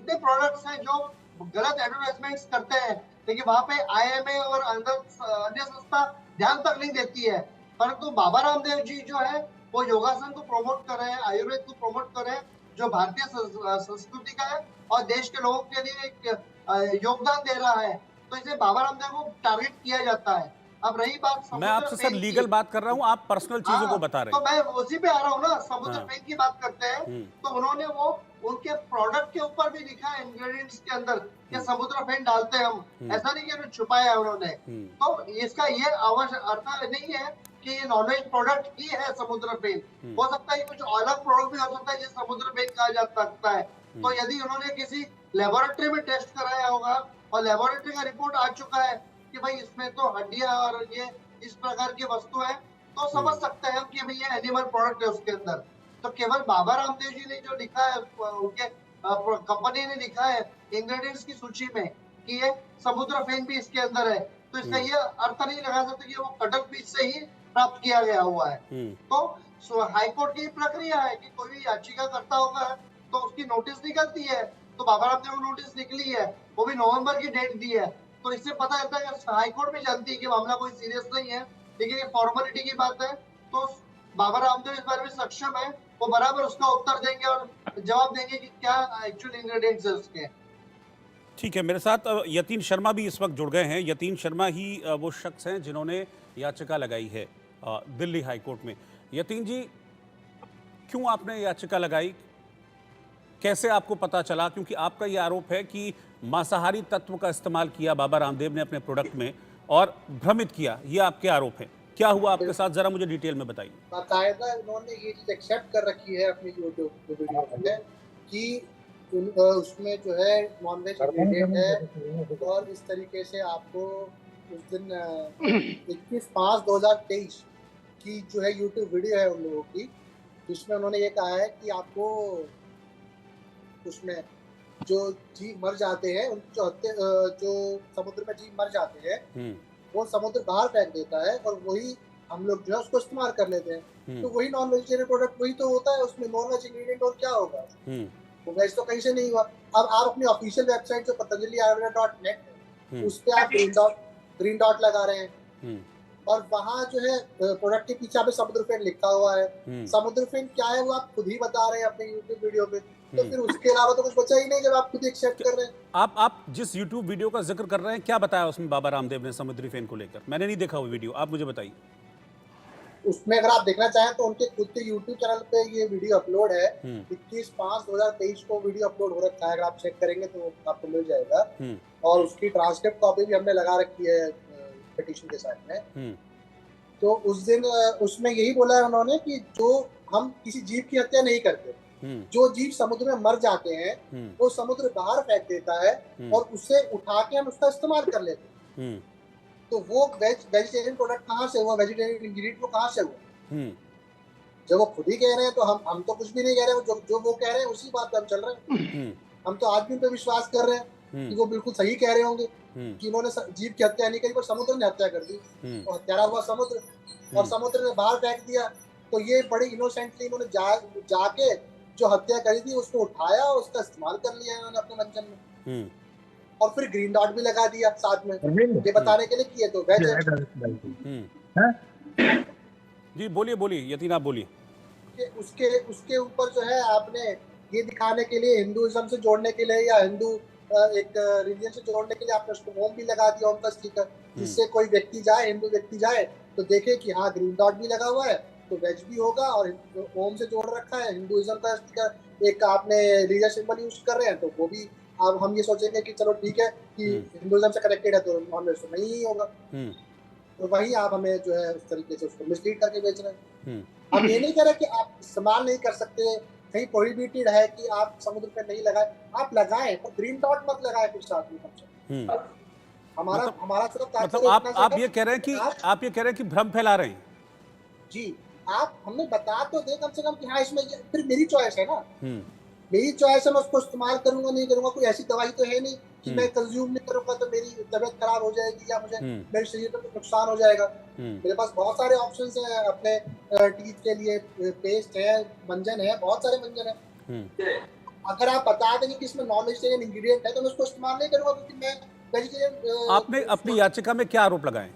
कितने प्रोडक्ट्स हैं जो गलत एडवर्टाइजमेंट्स करते हैं, लेकिन वहां पे आईएमए और अन्य संस्था ध्यान तक नहीं देती है। परंतु बाबा रामदेव जी जो है वो योगासन को प्रमोट कर रहे हैं, आयुर्वेद को प्रमोट कर रहे हैं, जो भारतीय संस्कृति का है और देश के लोगों के लिए एक योगदान दे रहा है। तो इसे बाबा रामदेव को टारगेट किया जाता है। अब रही बात मैं समुद्र आपसे सर फेन की, लीगल बात कर रहा हूं, आप पर्सनल चीजों को हाँ, बता रहे तो हैं। मैं उसी पे आ रहा हूँ ना। समुद्र हाँ। फेन की बात करते हैं, हम्म। तो उन्होंने वो उनके प्रोडक्ट के ऊपर भी लिखा है इंग्रेडिएंट्स के अंदर कि समुद्र फेन डालते हैं हम। ऐसा नहीं कि उन्होंने छुपाया है उन्होंने। तो इसका ये अर्थ नहीं है कि ये नॉनवेज प्रोडक्ट ही है समुद्र फेन। हो सकता है कुछ अलग प्रोडक्ट भी हो सकता है जिसे समुद्र फेन कहा जा सकता है। तो यदि उन्होंने किसी लेबोरेटरी में टेस्ट कराया होगा और लेबोरेटरी का रिपोर्ट आ चुका है कि भाई इसमें तो हड्डियां और ये इस प्रकार की वस्तु है, तो समझ सकते हैं हम कि भाई ये एनिमल प्रोडक्ट है उसके अंदर। तो केवल बाबा रामदेव जी ने जो लिखा है, उनके कंपनी ने लिखा है इंग्रेडिएंट्स की सूची में कि ये समुद्र फेन भी इसके अंदर है, तो इसका ये अर्थ नहीं लगा सकते कि वो कटल फिश से ही प्राप्त किया गया हुआ है। तो हाईकोर्ट की प्रक्रिया है कि कोई भी याचिका करता होगा तो उसकी नोटिस निकलती है। तो बाबा रामदेव को नोटिस निकली है, वो भी नवंबर की डेट दी है। तो इससे पता चलता है कि हाईकोर्ट भी जानती है कि मामला कोई सीरियस नहीं है, लेकिन ये फॉर्मेलिटी की बात है। तो बाबा रामदेव इस बारे में सक्षम है, वो बराबर उसका उत्तर देंगे और जवाब देंगे कि क्या एक्चुअल इंग्रेडिएंट्स है उसके। ठीक है, मेरे साथ यतीन शर्मा भी इस वक्त जुड़ गए हैं। यतीन शर्मा ही वो शख्स हैं जिन्होंने याचिका लगाई है दिल्ली हाई कोर्ट में। यतीन जी, क्यों आपने याचिका लगाई, कैसे आपको पता चला? क्योंकि आपका ये आरोप है कि मांसाहारी तत्व का इस्तेमाल किया बाबा रामदेव ने अपने प्रोडक्ट में और भ्रमित किया, ये आपके आरोप है। क्या हुआ आपके साथ, जरा मुझे डिटेल में बताइए। बाकायदा उन्होंने ये चीज एक्सेप्ट कर रखी है अपनी यूट्यूब वीडियो में कि उसमें जो है नॉनवेज इंग्रेडिएंट है, और इस तरीके से आपको उस दिन 21/5/2023 की जो है यूट्यूब वीडियो है उन लोगों की, जिसमें उन्होंने ये कहा है कि आपको उसमें जो जीव मर जाते हैं, जो समुद्र में जीव मर जाते हैं, वो समुद्र बाहर फेंक देता है और वही हम लोग जो है उसको इस्तेमाल कर लेते हैं। तो वही नॉन वेजिटेरियन प्रोडक्ट वही तो होता है, उसमें नॉन वेज इंग्रेडिएंट और क्या होगा? वो वेज तो कहीं से नहीं हुआ। अब आप अपनी ऑफिशियल वेबसाइट जो पतंजलि आयुर्वेदा.net है, उस पे आप ग्रीन डॉट लगा रहे हैं और वहाँ जो है प्रोडक्ट के पीछे पे समुद्र फेन लिखा हुआ है। समुद्र फेन क्या है वो आप खुद ही बता रहे हैं अपने यूट्यूब वीडियो पे, तो फिर उसके अलावा तो कुछ बचा ही नहीं जब आप खुद एक्सेप्ट कर रहे हैं। आप जिस यूट्यूब वीडियो का जिक्र कर रहे हैं, क्या बताया उसमें बाबा रामदेव ने समुद्री फेन को लेकर? मैंने नहीं देखा वो वीडियो, आप मुझे बताइए। उसमें अगर आप देखना चाहें तो उनके खुद के यूट्यूब चैनल पे ये वीडियो अपलोड है। 21/5/2023 को वीडियो अपलोड हो रखा है, अगर आप चेक करेंगे तो आपको मिल जाएगा। और उसकी ट्रांसक्रिप्ट कॉपी भी हमने लगा रखी है पिटीशन के साथ में। तो उस दिन उसमें यही बोला है उन्होंने कि जो हम किसी जीव की हत्या नहीं करते, जो जीव समुद्र में मर जाते हैं वो समुद्र बाहर फेंक देता है और उसे उठा के हम उसका इस्तेमाल कर लेते हैं। तो वो वेजिटेरियन प्रोडक्ट कहाँ से हुआ, वेजिटेरियन इंग्रेडिएंट वो कहाँ से हुआ? जब वो खुद ही कह रहे हैं तो हम तो कुछ भी नहीं कह रहे, जो वो कह रहे हैं उसी बात पे हम चल रहे हैं। हम तो आज भी उन पे विश्वास कर रहे हैं कि वो बिल्कुल सही कह रहे होंगे कि उन्होंने जीव की हत्या नहीं करी, पर समुद्र ने हत्या कर दी। तो हत्यारा हुआ समुद्र और समुद्र ने बाहर फेंक दिया। तो ये बड़ी इनोसेंटली उन्होंने जाके जो हत्या करी थी उसको उठाया और उसका इस्तेमाल कर लिया इन्होंने अपने मंचन में, और फिर ग्रीन डॉट भी लगा दिया साथ में, ये बताने के लिए कि ये तो वेज है। जी बोलिए बोलिए यतीन, आप बोलिए। उसके ऊपर जो है आपने ये दिखाने के लिए, हिंदुइज्म से जोड़ने के लिए या हिंदू एक रिलीजन से जोड़ने के लिए आपने उसको ओम भी लगा दिया, ओम का स्टिकर, जिससे कोई व्यक्ति जाए, हिंदू व्यक्ति जाए तो देखे कि हाँ ग्रीन डॉट भी लगा हुआ है तो वेज भी होगा, और ओम से जोड़ रखा है, हिंदुइज्म का स्टिकर एक आपने रिलीजियस सिंबल यूज कर रहे हैं तो वो भी अब हम ये सोचेंगे कि चलो ठीक है कि हिंदुइज्म से कनेक्टेड है तो नॉन वेज तो नहीं ही होगा। तो वही आप हमें जो है उस तरीके से उसको मिसलीड करके बेच रहे हैं। हम ये नहीं कह रहे कि आप इस्तेमाल नहीं कर सकते, कहीं प्रोहिबिटेड है कि आप समुद्र पे नहीं लगाए, आप लगाएं पर ग्रीन डॉट मत लगाए फिर साथ में। हमारा सिर्फ मतलब आप ये कह रहे हैं कि भ्रम फैला रहे हैं। जी, आप हमें बता तो दे कम से कम कि हाँ इसमें, फिर मेरी चॉइस है ना, मेरी चॉइस है, मैं उसको इस्तेमाल करूंगा नहीं करूंगा। कोई ऐसी दवाई तो है नहीं कि मैं कंज्यूम नहीं करूंगा तो मेरी तबीयत खराब हो जाएगी या मुझे मेरे शरीर पर नुकसान हो जाएगा। मेरे पास बहुत सारे ऑप्शंस हैं अपने टीथ के लिए, पेस्ट है, मंजन है, बहुत सारे मंजन है। अगर आप बता देंगे कि इसमें नॉन वेजिटेरियन इंग्रेडिएंट है तो मैं उसको इस्तेमाल नहीं करूंगा, क्योंकि मैं वेजिटेरियन। आपने अपनी याचिका में क्या आरोप लगाए?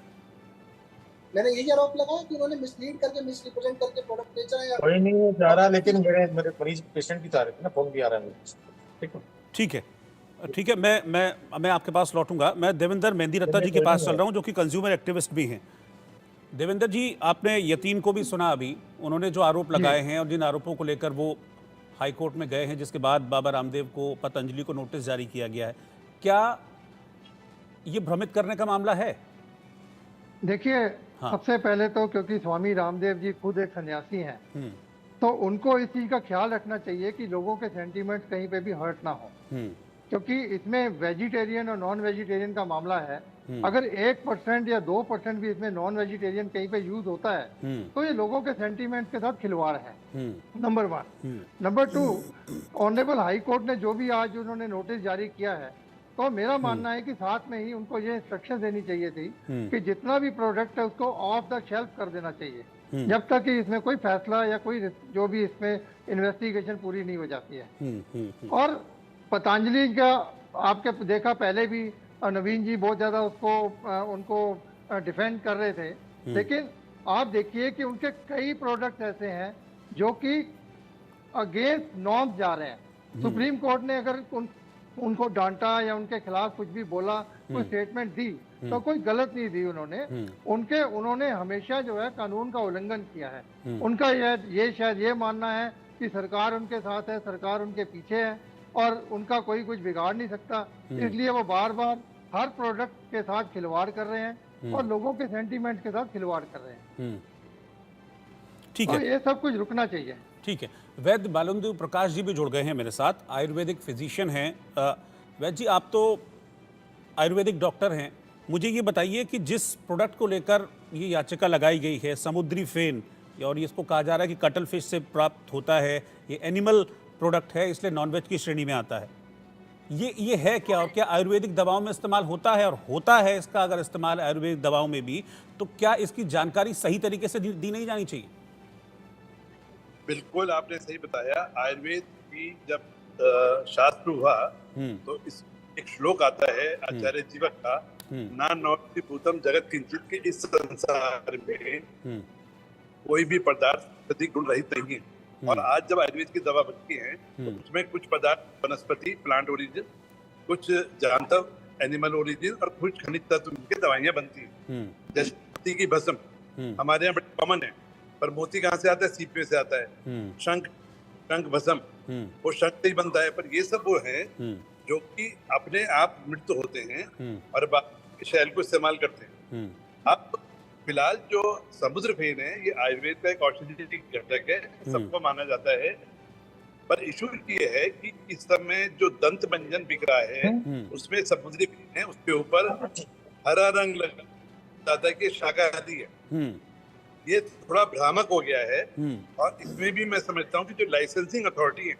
मैंने यही आरोप लगाया कि उन्होंने मिसलीड करके, मिसरिप्रेजेंट करके प्रोडक्ट बेचा है। कोई नहीं जा रहा, लेकिन मेरे मेरे मरीज पेशेंट की तारीफ ना फोन भी आ रहा है मुझे। ठीक है, ठीक है, ठीक है। मैं आपके पास लौटूंगा। मैं देवेंद्र मेहंदी रत्ता जी के पास चल रहा हूं, जो कि कंज्यूमर एक्टिविस्ट भी हैं। देवेंद्र जी, आपने यतीन को भी सुना अभी, उन्होंने जो आरोप लगाए हैं और जिन आरोपों को लेकर वो हाई कोर्ट में गए हैं, जिसके बाद बाबा रामदेव को, पतंजलि को नोटिस जारी किया गया है, क्या ये भ्रमित करने का मामला है? देखिए, हाँ। सबसे पहले तो क्योंकि स्वामी रामदेव जी खुद एक सन्यासी हैं, तो उनको इस चीज का ख्याल रखना चाहिए कि लोगों के सेंटीमेंट्स कहीं पे भी हर्ट ना हो, क्योंकि इसमें वेजिटेरियन और नॉन वेजिटेरियन का मामला है। अगर 1% या 2% भी इसमें नॉन वेजिटेरियन कहीं पे यूज होता है तो ये लोगों के सेंटीमेंट्स के साथ खिलवाड़ है, number 1। Number 2, honourable high court ने जो भी आज उन्होंने नोटिस जारी किया है, तो मेरा मानना है कि साथ में ही उनको ये इंस्ट्रक्शन देनी चाहिए थी कि जितना भी प्रोडक्ट है उसको ऑफ द शेल्फ कर देना चाहिए, जब तक कि इसमें कोई फैसला या कोई जो भी इसमें इन्वेस्टिगेशन पूरी नहीं हो जाती है। और पतंजलि का आपके देखा, पहले भी नवीन जी बहुत ज्यादा उनको डिफेंड कर रहे थे, लेकिन आप देखिए कि उनके कई प्रोडक्ट ऐसे हैं जो कि अगेंस्ट नॉर्म्स जा रहे हैं। सुप्रीम कोर्ट ने अगर उनको डांटा या उनके खिलाफ कुछ भी बोला, कोई स्टेटमेंट दी, तो कोई गलत नहीं दी उन्होंने। उन्होंने हमेशा जो है कानून का उल्लंघन किया है। उनका ये शायद ये मानना है कि सरकार उनके साथ है, सरकार उनके पीछे है और उनका कोई कुछ बिगाड़ नहीं सकता, इसलिए वो बार बार हर प्रोडक्ट के साथ खिलवाड़ कर रहे हैं और लोगों के सेंटीमेंट के साथ खिलवाड़ कर रहे हैं। ठीक तो है, ये सब कुछ रुकना चाहिए। ठीक है। वैद्य बालुदेव प्रकाश जी भी जुड़ गए हैं मेरे साथ, आयुर्वेदिक फिजिशियन हैं। वैद्य जी, आप तो आयुर्वेदिक डॉक्टर हैं, मुझे ये बताइए कि जिस प्रोडक्ट को लेकर ये याचिका लगाई गई है, समुद्री फेन, और इसको कहा जा रहा है कि कटल फिश से प्राप्त होता है, ये एनिमल प्रोडक्ट है, इसलिए नॉनवेज की श्रेणी में आता है, ये है क्या? और क्या आयुर्वेदिक दवाओं में इस्तेमाल होता है? और होता है इसका अगर इस्तेमाल आयुर्वेदिक दवाओं में भी, तो क्या इसकी जानकारी सही तरीके से दी नहीं जानी चाहिए? बिल्कुल, आपने सही बताया। आयुर्वेद की जब शास्त्र हुआ तो इस एक श्लोक आता है आचार्य जीवक का, ना नौति भूतम जगत किंचित, के इस संसार में कोई भी पदार्थ अधिक गुण रहित नहीं है। और आज जब आयुर्वेद की दवा बनती है तो उसमें कुछ पदार्थ वनस्पति, प्लांट ओरिजिन, कुछ जानतव, एनिमल ओरिजिन, और कुछ खनिज तत्व मिलकर दवाइयां बनती हैं। जैसे मोती की भस्म हमारे यहाँ बड़ी कॉमन है, पर मोती कहाँ से आता है? सीप में से आता है। शंख भस्म वो शंख से ही बनता है। पर ये सब वो है जो कि अपने आप मृत होते हैं और शैल को इस्तेमाल करते हैं। अब फिलहाल जो समुद्र फेन है, ये आयुर्वेद का एक औषधि घटक है, सबको माना जाता है। पर इशू ये है कि इस समय जो दंत मंजन बिक रहा है उसमें समुद्री फेन है, उसके ऊपर हरा रंग लगा जाता है कि शाकाहारी है। ये थोड़ा भ्रामक हो गया है। और इसमें भी मैं समझता हूँ कि जो लाइसेंसिंग अथॉरिटी है,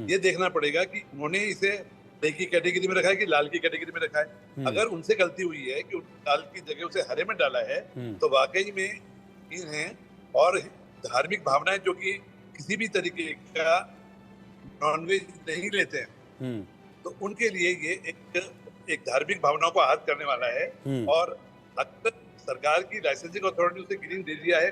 ये देखना पड़ेगा कि उन्होंने इसे की कैटेगरी में रखा है कि लाल की कैटेगरी में रखा है। अगर उनसे गलती हुई है कि लाल की जगह उसे हरे में डाला है, तो वाकई में हैं और धार्मिक भावनाएं जो कि किसी भी तरीके का नॉनवेज नहीं लेते हैं, तो उनके लिए ये एक धार्मिक भावनाओं को आहत करने वाला है। और अगर सरकार की लाइसेंसिंग अथॉरिटी उसे ग्रीन दे दिया है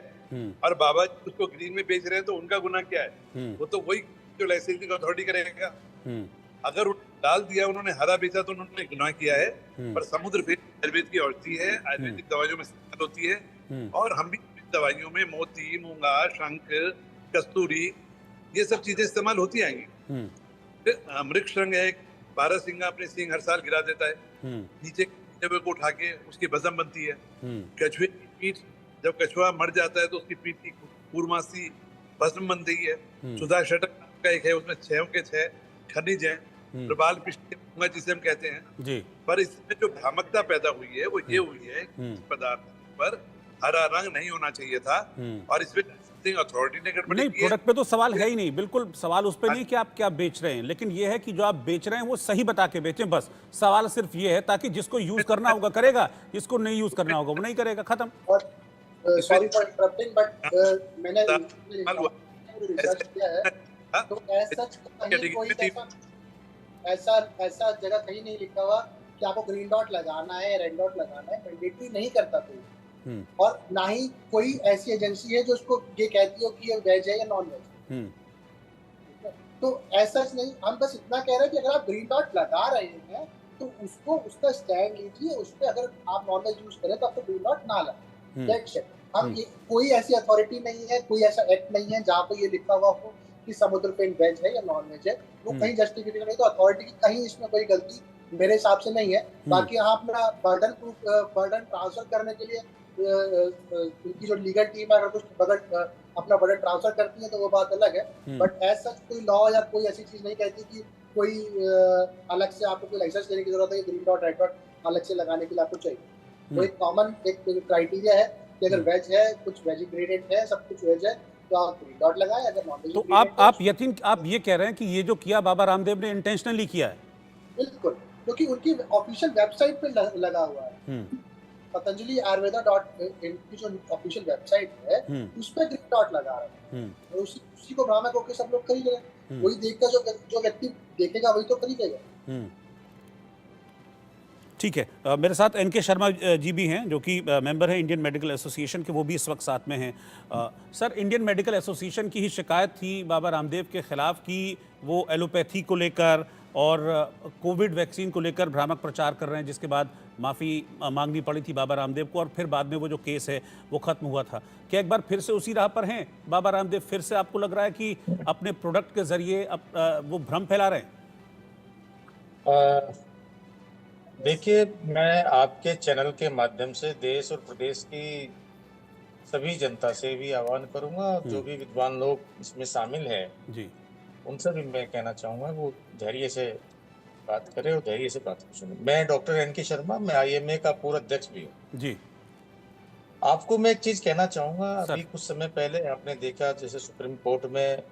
और बाबा उसको ग्रीन में बेच रहे हैं, तो उनका गुनाह क्या है? वो तो वही जो लाइसेंसिंग अथॉरिटी करेगा। अगर डाल दिया उन्होंने, हरा बेचा, तो उन्होंने गुनाह किया है। पर समुद्र फेन आयुर्वेद की औषधि है, आयुर्वेदिक दवाइयों में इस्तेमाल होती है। और हम भी दवाइयों में मोती, मूंगा, शंख, कस्तूरी, ये सब चीजें इस्तेमाल होती आएंगी। मृगशृंग है, बारहसिंगा अपने सिंग हर साल गिरा देता है, नीचे को उठा के उसकी भस्म बनती है। कछुए की पीठ, जब कछुआ मर जाता है तो उसकी पीठ की पूर्णमासी भस्म बनती है। सुधा षटक का एक है, उसमें 6 के 6 खनिज है, प्रबाल पिष्ट जिसे हम कहते हैं जी। पर इसमें जो भ्रामकता पैदा हुई है वो ये हुई है कि इस पदार्थ पर हरा रंग नहीं होना चाहिए था और इसमें अथॉरिटी ने गड़बड़ी नहीं, प्रोडक्ट पे तो सवाल है ही नहीं, बिल्कुल सवाल उस पे नहीं कि आप क्या बेच रहे हैं, लेकिन ये है कि जो आप बेच रहे हैं वो सही बता के बेचें। बस सवाल सिर्फ ये है, ताकि जिसको यूज करना होगा करेगा, जिसको नहीं यूज करना होगा वो नहीं करेगा, खत्म। सॉरी फॉर इंटरप्टिंग, बट मैंने रिसर्च किया है तो ऐसा कोई ऐसा ऐसा जगह कहीं नहीं लिखा हुआ कि आपको ग्रीन डॉट लगाना है, रेड डॉट लगाना है, मैंडेटरी नहीं करता कोई। और ना ही कोई ऐसी एजेंसी है जो उसको ये कहती हो कि ये वेज है या नॉन वेज। तो ऐसा नहीं, हम बस इतना कह रहे हैं कि अगर आप ग्रीन डॉट लगा रहे हैं तो उसको उसका स्टैंड लीजिए, उस पर अगर आप नॉन वेज यूज करें तो आपको ग्रीन डॉट ना लगाए। That's it. हम कोई ऐसी अथॉरिटी नहीं है, कोई ऐसा एक्ट नहीं है जहाँ पे ये लिखा हुआ हो कि समुद्र फेन वेज है या नॉन वेज है। वो कहीं जस्टिफिकेशन नहीं, तो अथॉरिटी की कहीं इसमें कोई गलती मेरे हिसाब से नहीं है। बाकी यहाँ अपना बर्डन ट्रांसफर करने के लिए उनकी जो लीगल टीम है अगर कुछ अपना बर्डन ट्रांसफर करती है तो वो बात अलग है। बट एज सच कोई लॉ या कोई ऐसी चीज नहीं कहती कि कोई अलग से आपको कोई लाइसेंस लेने की जरूरत है, ग्रीन डॉट रेड डॉट अलग से लगाने के लिए आपको चाहिए। तो एक कॉमन एक क्राइटेरिया है कि अगर वेज है, कुछ वेज इंग्रेडिएंट है, सब कुछ वेज है तो आप ग्रीन डॉट लगाएं। अगर नॉन वेज तो आप यकीन आप ये कह रहे हैं कि ये जो किया बाबा रामदेव ने इंटेंशनली किया है? बिल्कुल, क्योंकि उनकी ऑफिशियल वेबसाइट पे लगा हुआ है। पतंजलि आयुर्वेदा .in की जो ऑफिशियल वेबसाइट है उस पे ग्रीन डॉट लगा रहे हैं। तो उसी को भ्रामक होकर सब लोग खरीद रहे हैं। वही देखकर जो व्यक्ति देखेगा वही तो खरीदेगा। ठीक है, मेरे साथ एनके शर्मा जी भी हैं जो कि मेंबर हैं इंडियन मेडिकल एसोसिएशन के, वो भी इस वक्त साथ में हैं। सर, इंडियन मेडिकल एसोसिएशन की ही शिकायत थी बाबा रामदेव के खिलाफ कि वो एलोपैथी को लेकर और कोविड वैक्सीन को लेकर भ्रामक प्रचार कर रहे हैं, जिसके बाद माफ़ी मांगनी पड़ी थी बाबा रामदेव को और फिर बाद में वो जो केस है वो ख़त्म हुआ था। क्या एक बार फिर से उसी राह पर हैं बाबा रामदेव? फिर से आपको लग रहा है कि अपने प्रोडक्ट के ज़रिए वो भ्रम फैला रहे हैं? देखिए, मैं आपके चैनल के माध्यम से देश और प्रदेश की सभी जनता से भी आह्वान करूंगा, जो भी विद्वान लोग इसमें शामिल हैं जी, उनसे भी मैं कहना चाहूंगा वो धैर्य से बात करें और धैर्य से बात सुने। मैं डॉक्टर एनके शर्मा, मैं IMA का पूर्व अध्यक्ष भी हूँ। जी, आपको मैं एक चीज कहना चाहूंगा, सर। अभी कुछ समय पहले आपने देखा जैसे सुप्रीम कोर्ट में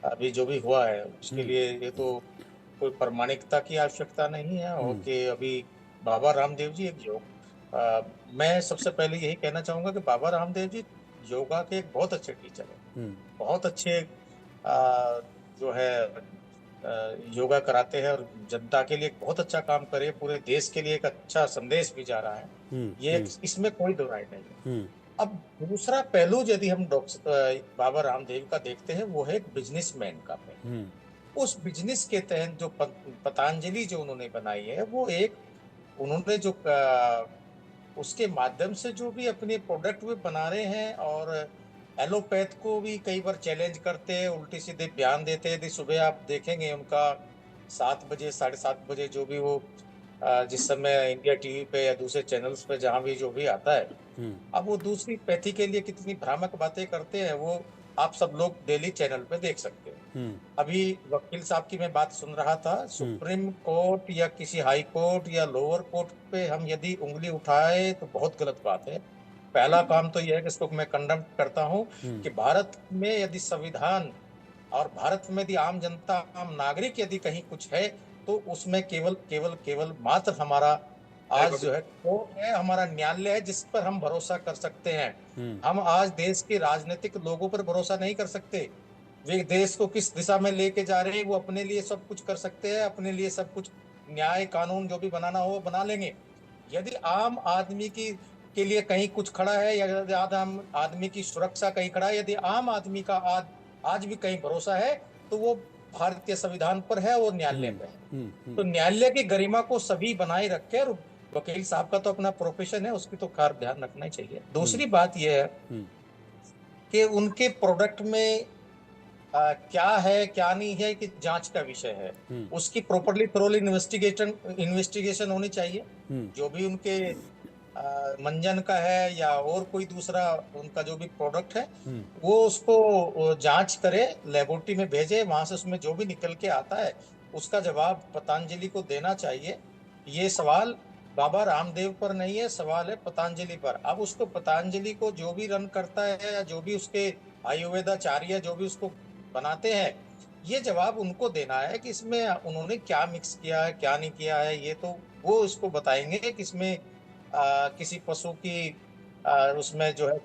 अभी जो भी हुआ है उसके लिए ये तो कोई प्रमाणिकता की आवश्यकता नहीं है और कि अभी बाबा रामदेव जी एक योग मैं सबसे पहले यही कहना चाहूंगा कि बाबा रामदेव जी योगा के एक बहुत अच्छे टीचर हैं, बहुत अच्छे जो है योगा कराते हैं और जनता के लिए एक बहुत अच्छा काम करे, पूरे देश के लिए एक अच्छा संदेश भी जा रहा है। ये इसमें कोई दो राय नहीं है। अब दूसरा पहलू यदि हम डॉक्टर बाबा रामदेव का देखते हैं वो है एक बिजनेसमैन का पहलू। उस बिजनेस के तहत जो पतंजलि जो उन्होंने बनाई है वो एक उन्होंने जो उसके माध्यम से जो भी अपने प्रोडक्ट भी बना रहे हैं और एलोपैथ को भी कई बार चैलेंज करते हैं, उल्टे सीधे बयान देते हैं। यदि सुबह आप देखेंगे उनका 7 बजे 7:30 बजे जो भी वो जिस समय इंडिया टीवी पे या दूसरे चैनल्स पे जहां भी जो भी आता है, अब वो दूसरी पैथी के लिए कितनी भ्रामक बातें करते हैं वो आप सब लोग डेली चैनल पे देख सकते हैं। अभी वकील साहब की मैं बात सुन रहा था, सुप्रीम कोर्ट या किसी हाई कोर्ट या लोअर कोर्ट पे हम यदि उंगली उठाए तो बहुत गलत बात है। पहला काम तो यह है कि इसको मैं कंडम करता हूं कि भारत में यदि संविधान और भारत में यदि आम जनता, आम नागरिक यदि कहीं कुछ है तो उसमें केवल मात्र हमारा आज जो है कोर्ट है, हमारा न्यायालय है जिस पर हम भरोसा कर सकते हैं। हम आज देश के राजनीतिक लोगों पर भरोसा नहीं कर सकते। वे देश को किस दिशा में लेके जा रहे हैं वो अपने लिए सब कुछ कर सकते हैं, अपने लिए सब कुछ न्याय कानून जो भी बनाना हो बना लेंगे। यदि आम आदमी के लिए कहीं कुछ खड़ा है या यदि आम आदमी की सुरक्षा कहीं खड़ा है, यदि आम आदमी का आज भी कहीं भरोसा है तो वो भारतीय संविधान पर है और न्यायालय पे है। तो न्यायालय की गरिमा को सभी बनाए रखे और वकील साहब का तो अपना प्रोफेशन है, उसकी तो खास ध्यान रखना ही चाहिए। दूसरी बात यह है कि उनके प्रोडक्ट में क्या है क्या नहीं है कि जांच का विषय है, उसकी प्रॉपरली थोरोली इन्वेस्टिगेशन होनी चाहिए। जो भी उनके मंजन का है या और कोई दूसरा उनका जो भी प्रोडक्ट है वो उसको जांच करे, लेबोरेटरी में भेजे, वहां से उसमें जो भी निकल के आता है उसका जवाब पतंजलि को देना चाहिए। ये सवाल बाबा रामदेव पर नहीं है, सवाल है पतंजलि पर। अब उसको पतंजलि को जो भी रन करता है या जो भी उसके आयुर्वेदाचार्य जो भी उसको बनाते हैं, ये जवाब उनको देना है कि इसमें उन्होंने क्या मिक्स किया है क्या नहीं किया है। ये तो वो इसको बताएंगे कि इसमें किसी पशु की उसमें जो है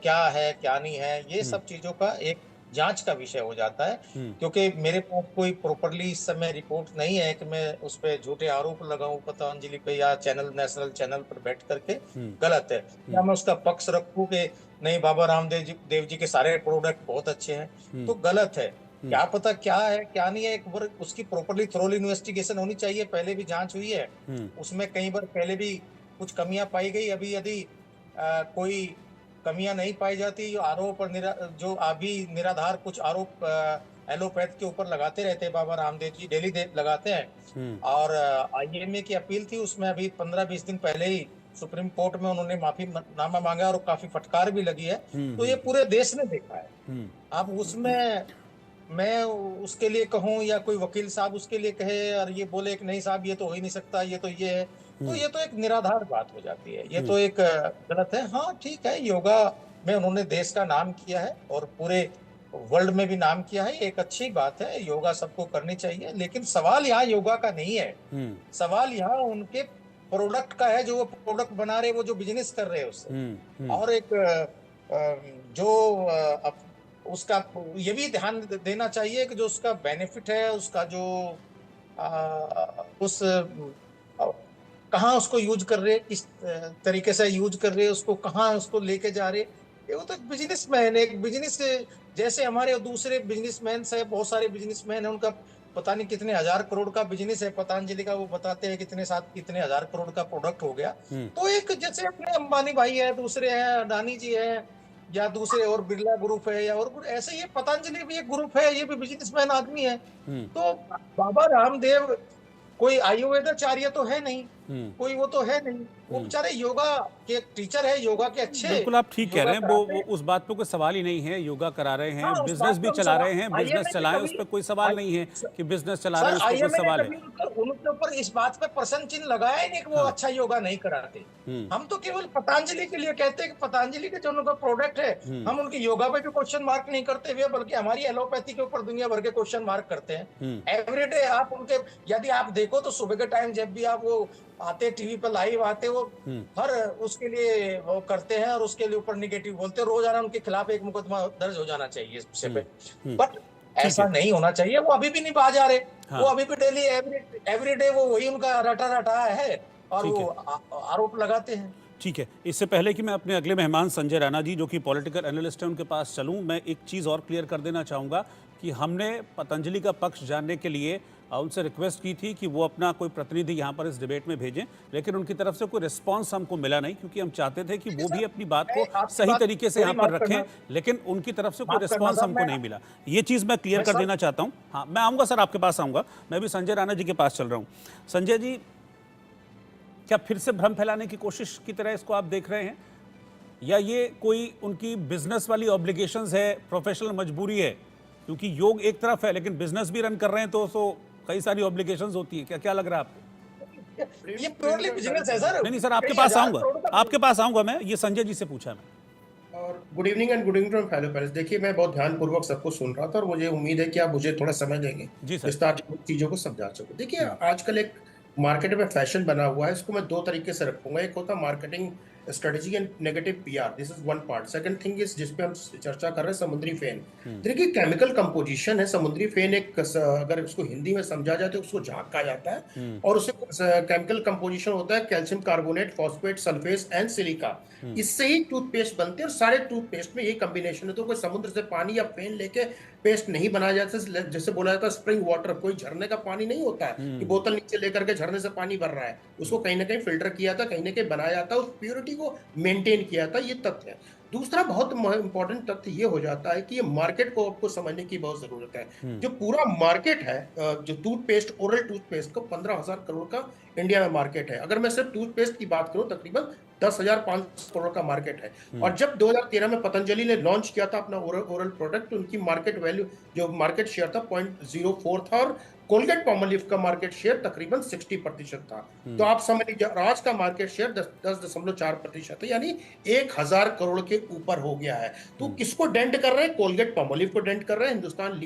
क्या नहीं है। ये सब चीजों का एक जांच का विषय हो जाता है, क्योंकि मेरे पास कोई प्रॉपरली इस समय रिपोर्ट नहीं है कि मैं उस पर झूठे आरोप लगाऊं पतंजलि पे या नेशनल चैनल पर बैठ करके। गलत है। या मैं उसका पक्ष रखूं कि नहीं बाबा रामदेव देव जी के सारे प्रोडक्ट बहुत अच्छे हैं, तो गलत है। क्या पता क्या है क्या नहीं है, एक बार उसकी प्रॉपरली थोरोली इन्वेस्टिगेशन होनी चाहिए। पहले भी जांच हुई है, उसमें कई बार पहले भी कुछ कमियां पाई गई। अभी यदि कोई कमियां नहीं पाई जाती, आरोप और जो अभी निराधार कुछ आरोप एलोपैथ के ऊपर लगाते रहते हैं बाबा रामदेव जी, डेली लगाते हैं। और आईएमए की अपील थी, उसमें अभी 15-20 दिन पहले ही सुप्रीम कोर्ट में उन्होंने माफी नामा मांगा और काफी फटकार भी लगी है। तो ये पूरे देश ने देखा है। अब उसमें मैं उसके लिए कहूं या कोई वकील साहब उसके लिए कहे और ये बोले कि नहीं साहब ये तो हो ही नहीं सकता, ये तो ये है, तो ये तो एक निराधार बात हो जाती है। ये तो एक गलत है। हाँ ठीक है, योगा में उन्होंने देश का नाम किया है और पूरे वर्ल्ड में भी नाम किया है, एक अच्छी बात है। योगा सबको करनी चाहिए, लेकिन सवाल यहाँ योगा का नहीं है। सवाल यहाँ उनके प्रोडक्ट का है, जो वो प्रोडक्ट बना रहे, वो जो बिजनेस कर रहे हैं उससे। और एक जो उसका ये भी ध्यान देना चाहिए कि जो उसका बेनिफिट है, उसका जो उस कहाँ उसको यूज कर रहे, किस तरीके से यूज कर रहे, उसको कहाँ उसको लेके जा रहे, ये वो तो बिजनेसमैन है। एक बिजनेस जैसे हमारे दूसरे बिजनेसमैन है, बहुत सारे बिजनेसमैन है, उनका पता नहीं कितने हजार करोड़ का बिजनेस है। पतंजलि का वो बताते हैं कितने हजार करोड़ का प्रोडक्ट हो गया। तो एक जैसे अपने अंबानी भाई है, दूसरे हैं अडानी जी है, या दूसरे और बिरला ग्रुप है, या और ऐसे ये पतंजलि भी एक ग्रुप है, ये भी बिजनेसमैन आदमी है। तो बाबा रामदेव कोई आयुर्वेदाचार्य तो है नहीं, कोई वो तो है नहीं, वो बेचारे योगा के टीचर है, योगा के अच्छे। बिल्कुल आप ठीक कह रहे हैं, वो उस बात पे कोई सवाल ही नहीं है। योगा करा रहे हैं, बिजनेस भी चला रहे हैं, बिजनेस चलाएं, उस पर कोई सवाल नहीं है कि बिजनेस चला रहे हैं, उस पर कोई सवाल है। उनके ऊपर इस बात पे प्रश्न चिन्ह लगाया ही नहीं कि वो अच्छा योगा नहीं कराते। हम तो केवल पतंजलि के लिए कहते हैं कि पतंजलि के जो उनका प्रोडक्ट है, हम उनकी योगा पे भी क्वेश्चन मार्क नहीं करते हुए, बल्कि हमारी एलोपैथी के ऊपर दुनिया भर के क्वेश्चन मार्क करते हैं। एवरीडे आप उनके यदि आप देखो तो सुबह के टाइम जब भी आप वो आते टीवी पर लाइव आते, वो हर उसके लिए वो करते हैं और उसके लिए ऊपर निगेटिव बोलते हैं। रोजाना उनके खिलाफ एक मुकदमा दर्ज हो जाना चाहिए इस विषय पे, बट ऐसा नहीं होना चाहिए। वो अभी भी नहीं बाज आ रहे। वो अभी भी डेली एवरीडे वो वही उनका रटा है और वो आरोप लगाते हैं। ठीक है, इससे पहले कि मैं अपने अगले मेहमान संजय राणा जी जो कि पॉलिटिकल एनालिस्ट हैं उनके पास चलूं, मैं एक चीज़ और क्लियर कर देना चाहूँगा कि हमने पतंजलि का पक्ष जानने के लिए उनसे रिक्वेस्ट की थी कि वो अपना कोई प्रतिनिधि यहाँ पर इस डिबेट में भेजें, लेकिन उनकी तरफ से कोई रिस्पांस हमको मिला नहीं, क्योंकि हम चाहते थे कि वो भी अपनी बात को सही तरीके से यहाँ पर रखें, लेकिन उनकी तरफ से कोई रिस्पांस हमको नहीं मिला। ये चीज़ मैं क्लियर कर देना चाहता हूँ। हाँ, मैं आऊँगा सर, आपके पास आऊँगा। मैं भी संजय राणा जी के पास चल रहा हूँ। संजय जी, क्या फिर से भ्रम फैलाने की कोशिश की तरह इसको आप देख रहे हैं, या ये कोई उनकी बिजनेस वाली ऑब्लिगेशंस है, प्रोफेशनल मजबूरी है? क्योंकि योग एक तरफ है, लेकिन बिजनेस भी रन कर रहे हैं तो कई सारी ऑब्लिगेशंस होती है। क्या लग रहा है आपको? ये प्योरली बिजनेस है सर। नहीं सर, आपके पास आऊंगा मैं। ये संजय जी से पूछा मैं। और good evening and good evening fellow palace. देखिए, मैं बहुत ध्यानपूर्वक सबको सुन रहा था और मुझे उम्मीद है कि आप मुझे थोड़ा समय देंगे विस्तार चीजों को समझा सको। देखिए, आजकल एक मार्केट में फैशन बना हुआ है, इसको मैं दो तरीके से रखूंगा। एक होता है marketing strategy and negative PR, this is one part. Second thing is जिसपे हम चर्चा कर रहे हैं समुद्री फेन। देखिए, केमिकल कंपोजिशन है समुद्री फेन, एक अगर उसको हिंदी में समझा जाए तो उसको झाग कहा जाता है, और उसे केमिकल कंपोजिशन होता है calcium carbonate, phosphate, sulphate and silica. इससे ही टूथपेस्ट बनते हैं और सारे टूथपेस्ट में यही कॉम्बिनेशन है। तो कोई समुद्र से पानी या फेन लेके पेस्ट नहीं बनाया जाता। जैसे बोला जाता है स्प्रिंग वाटर, कोई झरने का पानी नहीं होता है कि बोतल नीचे लेकर के झरने से पानी भर रहा है। उसको कहीं ना कहीं फिल्टर किया था, कहीं ना कहीं बनाया जाता है, उस प्योरिटी को मेंटेन किया था। ये तथ्य है। दूसरा बहुत इंपॉर्टेंट तथ्य ये हो जाता है कि ये मार्केट को आपको समझने की बहुत जरूरत है। जो पूरा मार्केट है, जो टूथपेस्ट, ओरल टूथपेस्ट को 15,000 करोड़ का इंडिया में मार्केट है। अगर मैं सिर्फ टूथपेस्ट की बात करूं, तकरीबन 10,500 करोड़ का मार्केट है। और जब 2013 में पतंजलि ने लॉन्च किया था अपना ओरल प्रोडक्ट, तो उनकी मार्केट वैल्यू, जो मार्केट शेयर था 0.04 था, और कोलगेट पामोलिव का मार्केट शेयर तकरीबन 60% था। तो आप समझ लीजिए राज का मार्केट शेयर 10.4% है, यानी 1000 करोड़ के ऊपर हो गया है। तो किसको डेंट कर रहे हैं? कोलगेट पामोलिव को डेंट कर रहे हैं, हिंदुस्तान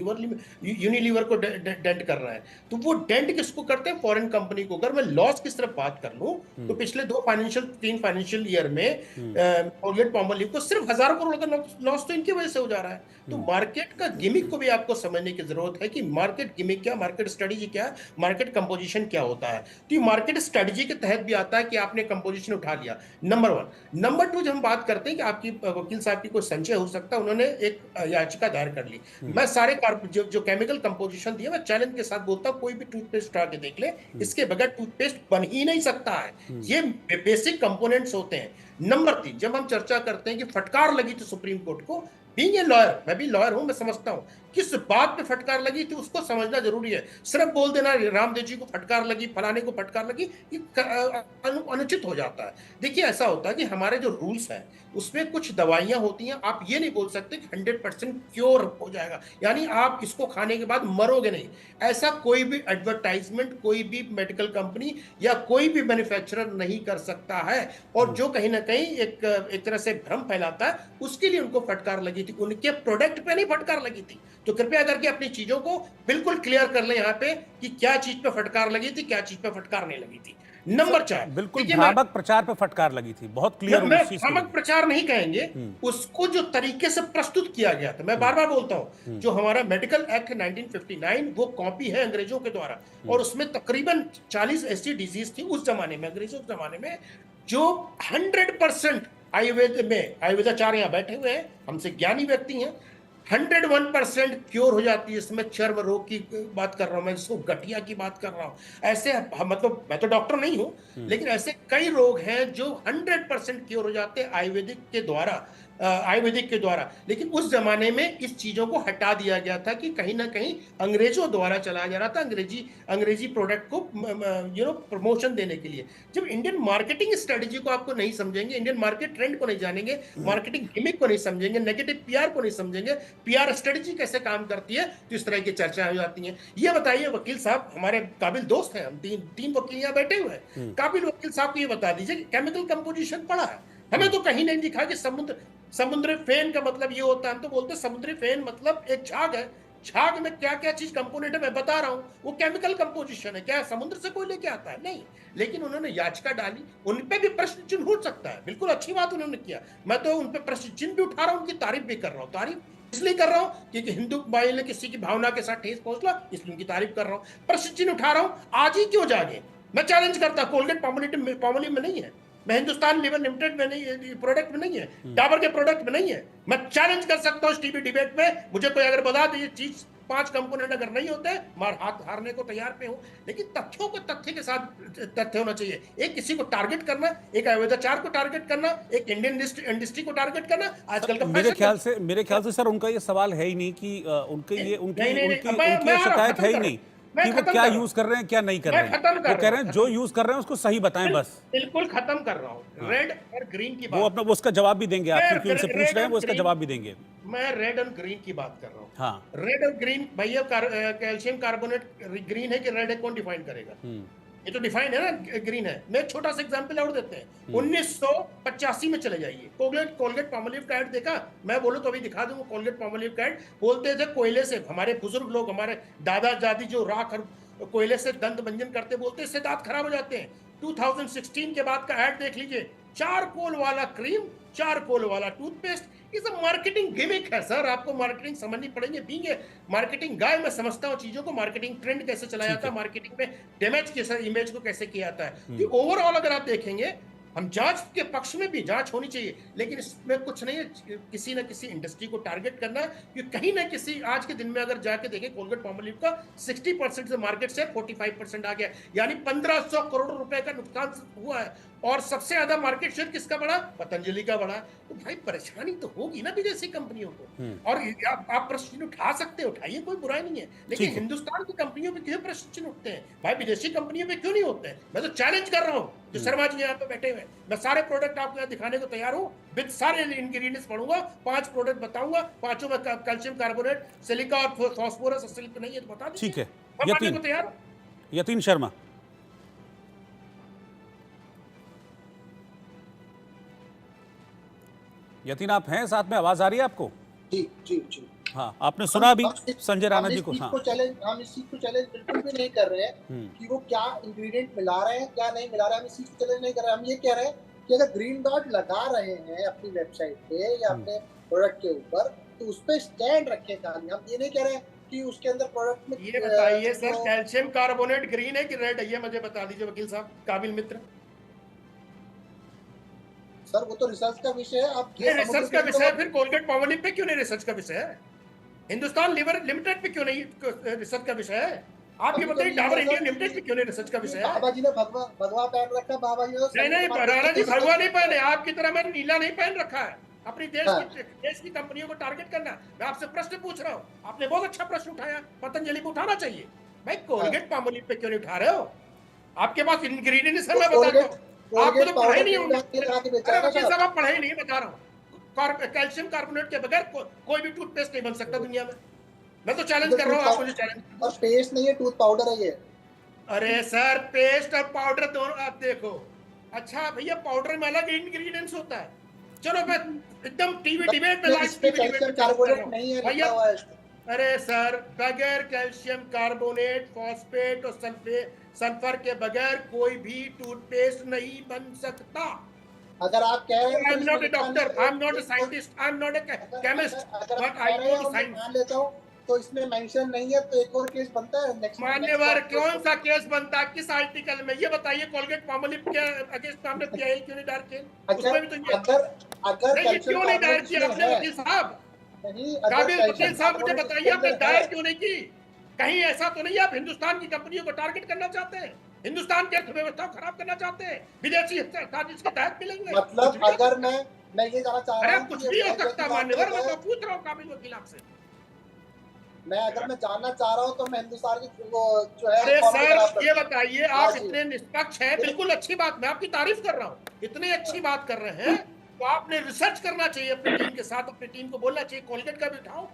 यूनिलीवर को डेंट कर रहे हैं। तो वो डेंट किसको करते हैं? फॉरेन कंपनी को। अगर मैं लॉस की सिर्फ बात कर लूं तो पिछले 3 फाइनेंशियल ईयर में कोलगेट पामोलिव को सिर्फ 1000 करोड़ का लॉस तो इनकी वजह से हो जा रहा है। तो मार्केट का गिमिक को भी आपको समझने की जरूरत है कि मार्केट गिमिक क्या, मार्केट स्ट्रेटजी क्या, मार्केट कंपोजिशन क्या होता है। तो ये मार्केट स्ट्रेटजी के तहत भी आता है कि आपने कंपोजिशन उठा लिया, नंबर 1। नंबर 2, जब हम बात करते हैं कि आपकी वकील साहब की कोई संशय हो सकता है, उन्होंने एक याचिका दायर कर ली। मैं सारे जो केमिकल कंपोजिशन दिया, मैं चैलेंज के साथ बोलता हूं कोई भी टूथपेस्ट उठा के देख ले, इसके बगैर टूथपेस्ट बन ही नहीं सकता है। ये बेसिक कंपोनेंट्स होते हैं। नंबर 3, जब हम चर्चा करते हैं कि फटकार लगी थी सुप्रीम कोर्ट को, बीइंग ए लॉयर, मैं भी लॉयर हूं, मैं समझता हूं किस बात पे फटकार लगी थी उसको समझना जरूरी है। सिर्फ बोल देना रामदेव जी को फटकार लगी, फलाने को फटकार लगी, ये अनुचित हो जाता है। देखिए ऐसा होता है कि हमारे जो रूल्स हैं उसमें कुछ दवाइयां होती हैं, आप ये नहीं बोल सकते कि 100% क्योर हो जाएगा, यानी आप इसको खाने के बाद मरोगे नहीं। ऐसा कोई भी एडवर्टाइजमेंट कोई भी मेडिकल कंपनी या कोई भी मैन्युफैक्चरर नहीं कर सकता है। और जो कहीं ना कहीं एक तरह से भ्रम फैलाता है, उसके लिए उनको फटकार लगी थी, उनके प्रोडक्ट पे नहीं फटकार लगी थी। तो कृपया करके अपनी चीजों को बिल्कुल क्लियर कर लें यहाँ पे कि क्या चीज पे फटकार लगी थी, क्या चीज पे फटकार नहीं लगी थी। नंबर 4, बिल्कुल भ्रामक प्रचार पे फटकार लगी थी, बहुत क्लियर। भ्रामक प्रचार नहीं कहेंगे, उसको जो तरीके से प्रस्तुत किया गया था, मैं बार बार बोलता हूं, जो हमारा मेडिकल एक्ट है 1959 वो कॉपी है अंग्रेजों के द्वारा, और उसमें तकरीबन 40 ऐसी डिजीज थी उस जमाने में, अंग्रेजों के जमाने में, जो 100% आयुर्वेदाचार्य यहाँ बैठे हुए हैं, हमसे ज्ञानी व्यक्ति हैं, 101% क्योर हो जाती है। इसमें चर्म रोग की बात कर रहा हूं मैं, जिसको गठिया की बात कर रहा हूं, ऐसे मतलब मैं तो डॉक्टर नहीं हूं, लेकिन ऐसे कई रोग हैं जो 100% क्योर हो जाते हैं आयुर्वेदिक के द्वारा। लेकिन उस जमाने में इस चीजों को हटा दिया गया था कि कहीं ना कहीं अंग्रेजों द्वारा चलाया जा रहा था, अंग्रेजी प्रोडक्ट को प्रमोशन देने के लिए। जब इंडियन मार्केटिंग स्ट्रेटजी को आपको नहीं समझेंगे, इंडियन मार्केट ट्रेंड को नहीं जानेंगे, मार्केटिंग गिमिक को नहीं समझेंगे, नेगेटिव पीआर को नहीं समझेंगे, पीआर स्ट्रेटजी कैसे काम करती है, तो इस तरह की चर्चाएं हो जाती हैं। ये बताइए वकील साहब, हमारे काबिल दोस्त हैं, हम तीन वकील यहाँ बैठे हुए हैं, काबिल वकील साहब को ये बता दीजिए कि केमिकल कंपोजिशन पढ़ा है? हमें तो कहीं नहीं दिखा कि समुद्री फेन का मतलब ये होता है। हम तो बोलते हैं समुद्री फेन मतलब एक झाग है, झाग में क्या क्या चीज कंपोनेंट है मैं बता रहा हूं, वो केमिकल कंपोजिशन है। क्या समुद्र से कोई लेके आता है? नहीं। लेकिन उन्होंने याचिका डाली, उन पे भी प्रश्न चिन्ह उठ सकता है, बिल्कुल अच्छी बात उन्होंने किया, मैं तो उन पे प्रश्न चिन्ह भी उठा रहा हूं, उनकी तारीफ भी कर रहा हूं। तारीफ इसलिए कर रहा हूं क्योंकि हिंदू भाई ने किसी की भावना के साथ ठेस पहुंचा, इसलिए उनकी तारीफ कर रहा हूं, प्रश्न चिन्ह उठा रहा हूं। आज ही क्यों जागे? मैं चैलेंज करता, कोलगेट पामोलिव में नहीं है, मैं हिंदुस्तान लीवर लिमिटेड में नहीं, प्रोडक्ट में नहीं है, डाबर के प्रोडक्ट में नहीं है। मैं चैलेंज कर सकता हूं इस टीवी डिबेट में, मुझे कोई अगर बता दे ये चीज 5 कंपोनेंट अगर नहीं होते, हारने को तैयार पे हूं। लेकिन तथ्यों को तथ्य के साथ तथ्य होना चाहिए। एक किसी को टारगेट करना, एक आयुर्वेदाचार को टारगेट करना, एक इंडियन इंडस्ट्री को टारगेट करना आजकल का मेरे ख्याल से सर उनका ये सवाल है ही नहीं कि उनकी शिकायत है ही नहीं कि वो क्या यूज कर रहे हैं क्या नहीं कर रहे हैं। वो कह रहे हैं जो यूज कर रहे हैं उसको सही बताएं बस। बिल्कुल खत्म कर रहा हूँ। रेड और ग्रीन की बात, वो अपना उसका जवाब भी देंगे, आप क्योंकि उनसे पूछ रहे हैं वो इसका जवाब भी देंगे। मैं रेड और ग्रीन की बात कर रहा हूँ। हाँ, रेड और ग्रीन भैया, कैल्शियम कार्बोनेट ग्रीन है कि रेड है, कौन डिफाइन करेगा? ये तो डिफाइन है ना, ग्रीन है। मैं छोटा सा एग्जांपल और देते हैं, 1985 में चले जाइए, कोलगेट पामोलिव का ऐड देखा? मैं बोलूं तो अभी दिखा दूंगा कोलगेट पामोलिव का ऐड। बोलते थे कोयले से, हमारे बुजुर्ग लोग, हमारे दादा दादी जो राख और कोयले से दंत मंजन करते, बोलते इससे दांत खराब हो जाते हैं। 2016 के बाद का ऐड देख लीजिए, चारकोल वाला क्रीम, चारकोल वाला टूथपेस्ट। ये सब मार्केटिंग गिमिक है सर, आपको मार्केटिंग समझनी पड़ेगी। बीइंग मार्केटिंग गाय, मैं समझता हूँ चीजों को, मार्केटिंग ट्रेंड कैसे चलाया जाता है, मार्केटिंग में डैमेज कैसे, इमेज को कैसे किया जाता है। तो ओवरऑल अगर आप देखेंगे, हम जांच के पक्ष में भी, जांच होनी चाहिए, लेकिन इसमें कुछ नहीं है किसी ना किसी इंडस्ट्री को टारगेट करना, क्योंकि कहीं ना किसी आज के दिन में अगर जाके देखें कोलगेट पामोलिव का 60% से मार्केट से 45% आ गया, यानी 1500 करोड़ रुपए का नुकसान हुआ है। और सबसे ज्यादा मार्केट शेयर किसका बढ़ा? पतंजलि का बढ़ा। तो भाई परेशानी तो होगी ना विदेशी कंपनियों को। और आप प्रश्न उठा सकते हो, उठाइए, कोई बुराई नहीं है, लेकिन हिंदुस्तान की कंपनियों पे क्यों प्रश्न उठते हैं भाई, विदेशी कंपनियों पे क्यों नहीं होते हैं? मैं तो चैलेंज कर रहा हूँ, जो शर्मा जी यहाँ पे बैठे हुए, मैं सारे प्रोडक्ट आपको यहाँ दिखाने को तैयार हूँ, विद सारे इंग्रेडिएंट्स पढ़ूंगा, 5 प्रोडक्ट बताऊंगा, 5 में कैल्शियम कार्बोनेट, सिलिका और फास्फोरस नहीं है तो बता दीजिए। ठीक है। मानने को तैयार हूं। यतीन शर्मा, यतीन आप हैं साथ में, आवाज आ रही है आपको? जी जी जी। हाँ, आपने सुना अभी संजय राणा जी को? हाँ, हम इस चीज को चैलेंज बिल्कुल भी नहीं कर रहे हैं कि वो क्या इंग्रेडिएंट मिला रहे हैं क्या नहीं मिला रहे हैं, हम इस चीज को चैलेंज नहीं कर रहे हैं। हम ये कह रहे हैं कि अगर ग्रीन डॉट लगा रहे हैं अपनी वेबसाइट पे या अपने प्रोडक्ट के ऊपर तो उस पर स्टैंड रखे खाली। हम ये नहीं कह रहे हैं कि उसके अंदर प्रोडक्ट में ये बताइए सर, कैल्शियम कार्बोनेट ग्रीन है कि रेड है, ये मुझे बता दीजिए वकील साहब, काबिल मित्र। सर वो तो रिसर्च का विषय है। आप ये रिसर्च का विषय है, फिर कोलगेट पामोलिव पे क्यों नहीं रिसर्च का विषय है? हिंदुस्तान लीवर लिमिटेड पे क्यों नहीं रिसर्च का विषय है? आप ये बताइए डाबर इंडिया लिमिटेड पे क्यों नहीं रिसर्च का विषय है? बाबा जी ने भगवा पहन रखा, बाबा जी ने नहीं राणा जी भगवा नहीं पहने, आपकी तरह मैंने नीला नहीं पहन रखा है। अपनी देश की कंपनियों को टारगेट करना। मैं आपसे प्रश्न पूछ रहा हूँ, आपने बहुत अच्छा प्रश्न उठाया, पतंजलि को उठाना चाहिए। भाई कोलगेट पामोलिव पे क्यों नहीं उठा रहे हो? आपके पास इंग्रेडिएंट्स है, मैं बताता हूँ। आपको तो पढ़ाई नहीं होगी। आप पढ़ाई नहीं, बता रहा हूँ। कैल्शियम कार्बोनेट के बगैर कोई भी टूथपेस्ट नहीं बन सकता दुनिया में। मैं तो चैलेंज कर रहा हूँ, आप मुझे चैलेंज। और पेस्ट नहीं है, टूथ पाउडर है ये। अरे सर, पेस्ट और पाउडर दोनों आप देखो। अच्छा भैया, पाउडर में अलग इंग्रेडिएंट्स होता है। चलो मैं एकदम टीवी डिबेट पे लाइव कैल्शियम कार्बोनेट नहीं है भैया। लिखा हुआ है। अरे सर, बगैर कैल्शियम कार्बोनेट, फॉस्फेट और सल्फर के बगैर कोई भी टूथपेस्ट नहीं बन सकता। अगर आप कह रहे हैं I am not a doctor, I am not a scientist, I am not a chemist, but I know the science. मान लेता हूं तो इसमें मेंशन नहीं है तो एक और केस बनता है नेक्स्ट। मान्यवर, कौन सा केस बनता है, किस आर्टिकल में, ये बताइए। कोलगेट पामोलिव के अगेंस्ट हमने पीआईएल क्यों नहीं दायर किया? उसमें भी तो ये अगर क्यों नहीं दायर किया आपने वकील साहब? काबिल वकील साहब, मुझे बताइए आपने दायर क्यों नहीं की? कहीं ऐसा तो नहीं आप हिंदुस्तान की कंपनियों को टारगेट करना चाहते हैं? हिंदुस्तान की अर्थव्यवस्था को खराब करना चाहते हैं? विदेशी साजिश के तहत मिलेंगे? मतलब अगर मैं ये जाना चाह रहा हूं, अरे कुछ भी हो सकता मान्यवर, मैं पूछ रहा हूँ काबिल वकील आपसे। मैं जानना चाह रहा हूं तो मैं हिंदुस्तान की जो है। अरे सर ये बताइए, आप इतने निष्पक्ष हैं, बिल्कुल अच्छी बात, मैं आपकी तारीफ कर रहा हूँ, इतनी अच्छी बात कर रहे हैं, तो आपने रिसर्च करना चाहिए अपनी टीम के साथ। अपनी टीम को बोलना चाहिए कोलगेट का भी उठाओ,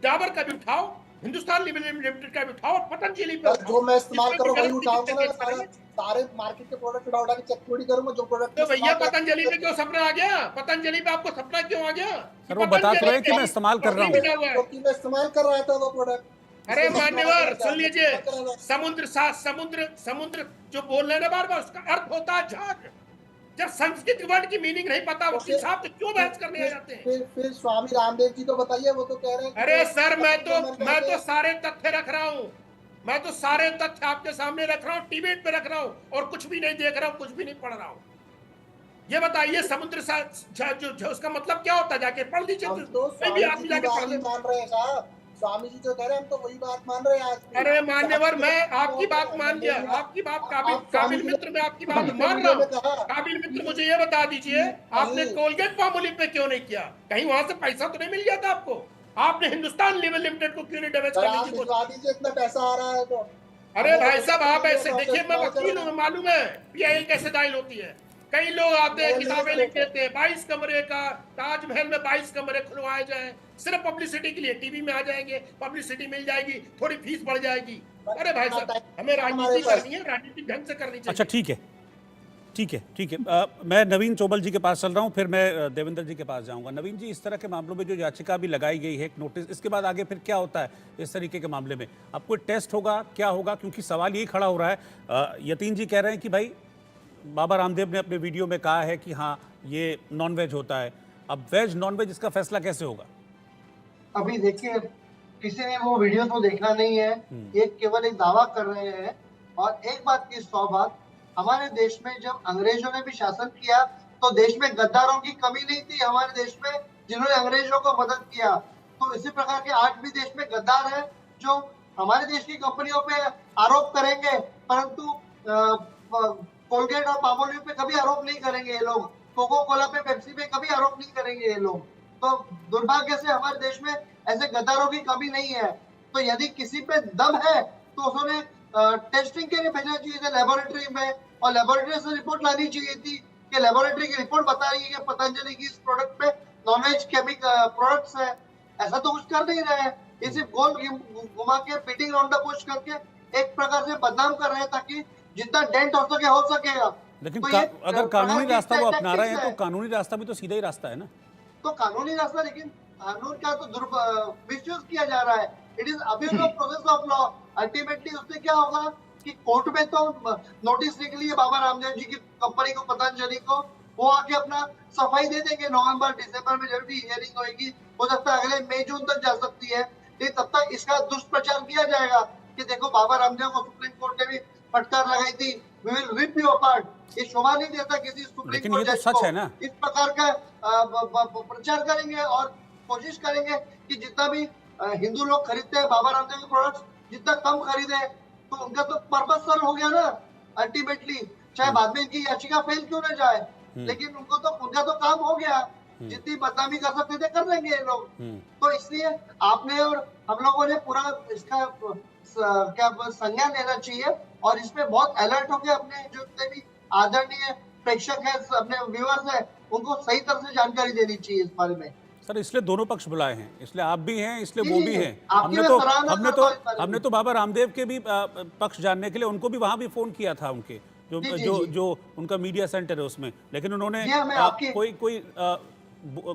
डाबर का भी उठाओ, हिंदुस्तान लिमिटेड का भी उठाओ, पतंजलि पे जो मैं इस्तेमाल कर रहा हूं वही उठाऊंगा ना। सारे मार्केट के प्रोडक्ट उठा के चेक थोड़ी करूंगा जो प्रोडक्ट। तो भैया पतंजलि पे क्यों सपना आ गया? पतंजलि पे आपको सपना क्यों आ गया? सर वो बता तो रहे कि मैं इस्तेमाल कर रहा हूँ, क्योंकि मैं इस्तेमाल कर रहा था वो प्रोडक्ट। अरे मान्यवर सुन लीजिए, समुद्र जो बोल रहे हैं ना बार बार, उसका अर्थ होता है जहाज। जब संस्कृत वर्ड की मीनिंग नहीं पता वकील साहब तो क्यों बहस करने आ जाते हैं? फिर स्वामी रामदेव जी को बताइए, वो तो कह रहे हैं। अरे सर मैं तो सारे तथ्य रख रहा हूँ, मैं तो सारे तथ्य आपके सामने रख रहा हूँ, डिबेट पे रख रहा हूँ, और कुछ भी नहीं देख रहा हूँ, कुछ भी नहीं पढ़ रहा हूँ। ये बताइए समुद्र जो उसका मतलब क्या होता है? जाके पढ़ लीजिए। आप जाके मान रहे हैं साहब, स्वामी जी जो कह रहे हैं हम तो वही बात मान रहे हैं आज। अरे मान्यवर, मैं आपकी बात मान गया, आपकी बात काबिल मित्र, मैं आपकी बात मान रहा हूँ। काबिल मित्र मुझे ये बता दीजिए, आपने कोलगेट पामोलिव पे क्यों नहीं किया? कहीं वहां से पैसा तो नहीं मिल गया था आपको? आपने हिंदुस्तान लीवर लिमिटेड को क्यों नहीं डैमेज करने की कोशिश? इतना पैसा आ रहा है तो। अरे भाई साहब, आप ऐसे देखिए, मैं वकील हूँ, मालूम है पीआईएल कैसे दायर होती है। कई लोग आते हैं, किताबें लिख देते हैं, 22 कमरे का ताजमहल में 22 कमरे खुलवाए जाए सिर्फ पब्लिसिटी के लिए। टीवी में आ जाएंगे, पब्लिसिटी मिल जाएगी, थोड़ी फीस बढ़ जाएगी। अरे भाई साहब, हमें राजनीति करनी है, राजनीति ढंग से करनी चाहिए। अच्छा ठीक है, ठीक है, ठीक है। मैं नवीन चोबल जी के पास चल रहा हूं, फिर मैं देवेंद्र जी के पास जाऊंगा। नवीन जी, इस तरह के मामलों में जो याचिका भी लगाई गई है, एक नोटिस, इसके बाद आगे फिर क्या होता है इस तरीके के मामले में? अब कोई टेस्ट होगा, क्या होगा? क्योंकि सवाल यही खड़ा हो रहा है, यतीन जी कह रहे हैं कि भाई बाबा रामदेव ने अपने वीडियो में कहा है कि हाँ ये नॉन वेज होता है, अब वेज नॉन वेज इसका फैसला कैसे होगा? अभी देखिए, किसी ने वो वीडियो तो देखा नहीं है, ये केवल एक दावा कर रहे हैं। और एक बात की 100 बात, हमारे देश में जब अंग्रेजों ने भी शासन किया तो देश में गद्दारों की कमी नहीं थी हमारे देश में, जिन्होंने अंग्रेजों को मदद किया। तो इसी प्रकार के आज भी देश में गद्दार है जो हमारे देश की कंपनियों पे आरोप करेंगे, परंतु कोलगेट और पामोलिव पे कभी आरोप नहीं करेंगे ये लोग, कोको कोला पे, पेप्सी पे कभी आरोप नहीं करेंगे ये लोग। तो दुर्भाग्य से हमारे देश में ऐसे गद्दारों की कमी नहीं है। तो यदि किसी पे दम है तो उसने टेस्टिंग के लिए भेजना चाहिए था लेबोरेटरी में, और लेबोरेटरी से रिपोर्ट लानी चाहिए थी कि लेबोरेटरी की रिपोर्ट बता रही है कि पतंजलि की इस प्रोडक्ट पे नॉनवेज केमिकल प्रोडक्ट्स है। ऐसा तो कुछ कर नहीं रहे हैं, ये सिर्फ गोल घुमा के बीटिंग राउंड द बुश करके एक प्रकार से बदनाम कर रहे हैं ताकि जितना डेंट हो सकेगा। लेकिन तो ये अगर कानूनी रास्ता वो अपना रहे हैं tactics तो कानूनी रास्ता भी तो सीधा ही रास्ता है ना। तो कानूनी रास्ता, लेकिन कानून का तो मिसयूज किया जा रहा है। It is abuse of process of law. Ultimately उससे क्या होगा कि कोर्ट में तो नोटिस निकली है बाबा रामदेव जी की कंपनी को, पतंजलि को, वो आके अपना सफाई दे देंगे। नवंबर दिसंबर में जब भी हियरिंग होगी, हो सकता है अगले मई जून तक जा सकती है। लेकिन तब तक इसका दुष्प्रचार किया जाएगा कि देखो बाबा रामदेव को सुप्रीम कोर्ट ने भी फटकार लगाई थी, we will rip you apart. ये शोभा नहीं देता किसी सुप्रीम कोर्ट जज को। है ना? इस प्रकार का प्रचार करेंगे और कोशिश करेंगे कि जितना भी हिंदू लोग खरीदते हैं बाबा रामदेव के प्रोडक्ट्स, जितना कम खरीदे, तो उनका तो पर्पस सर्व हो गया ना अल्टीमेटली। चाहे बाद में इनकी याचिका फेल क्यों ना जाए, लेकिन उनका तो काम हो गया। जितनी बदनामी कर सकते थे कर लेंगे ये लोग। तो इसलिए आपने और हम लोगों ने पूरा इसका क्या संज्ञान लेना चाहिए और इसमें बहुत अलर्ट होकर अपने जो जितने भी आदरणीय प्रेक्षक है, अपने व्यूअर्स है, उनको सही तरह से जानकारी देनी चाहिए इस बारे में। सर इसलिए दोनों पक्ष बुलाए हैं, इसलिए आप भी हैं, इसलिए वो भी हैं। हमने तो बाबा रामदेव के भी पक्ष जानने के लिए उनको भी वहां भी फोन किया था, उनके जो उनका मीडिया सेंटर है उसमें, लेकिन उन्होंने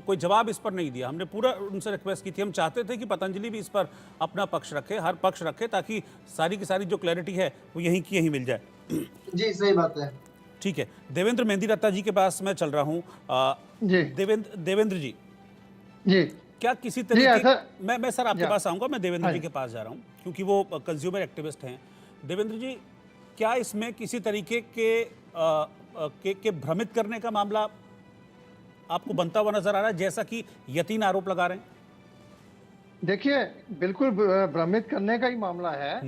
कोई जवाब इस पर नहीं दिया। हमने पूरा उनसे रिक्वेस्ट की थी, हम चाहते थे कि पतंजलि भी इस पर अपना पक्ष रखे, हर पक्ष रखे, ताकि सारी की सारी जो क्लैरिटी है वो यहीं की यहीं मिल जाए। जी सही बात है। ठीक है, देवेंद्र मेहंदी रत्ता जी के पास मैं चल रहा हूँ। देवेंद्र जी क्या किसी तरीके मैं सर आपके पास आऊंगा, मैं देवेंद्र जी के पास जा रहा हूँ क्योंकि वो कंज्यूमर एक्टिविस्ट हैं। देवेंद्र जी, क्या इसमें किसी तरीके के भ्रमित करने का मामला आपको बनता हुआ नजर आ रहा है, जैसा कि यतीन आरोप लगा रहे हैं? देखिए, बिल्कुल भ्रमित करने का ही मामला है।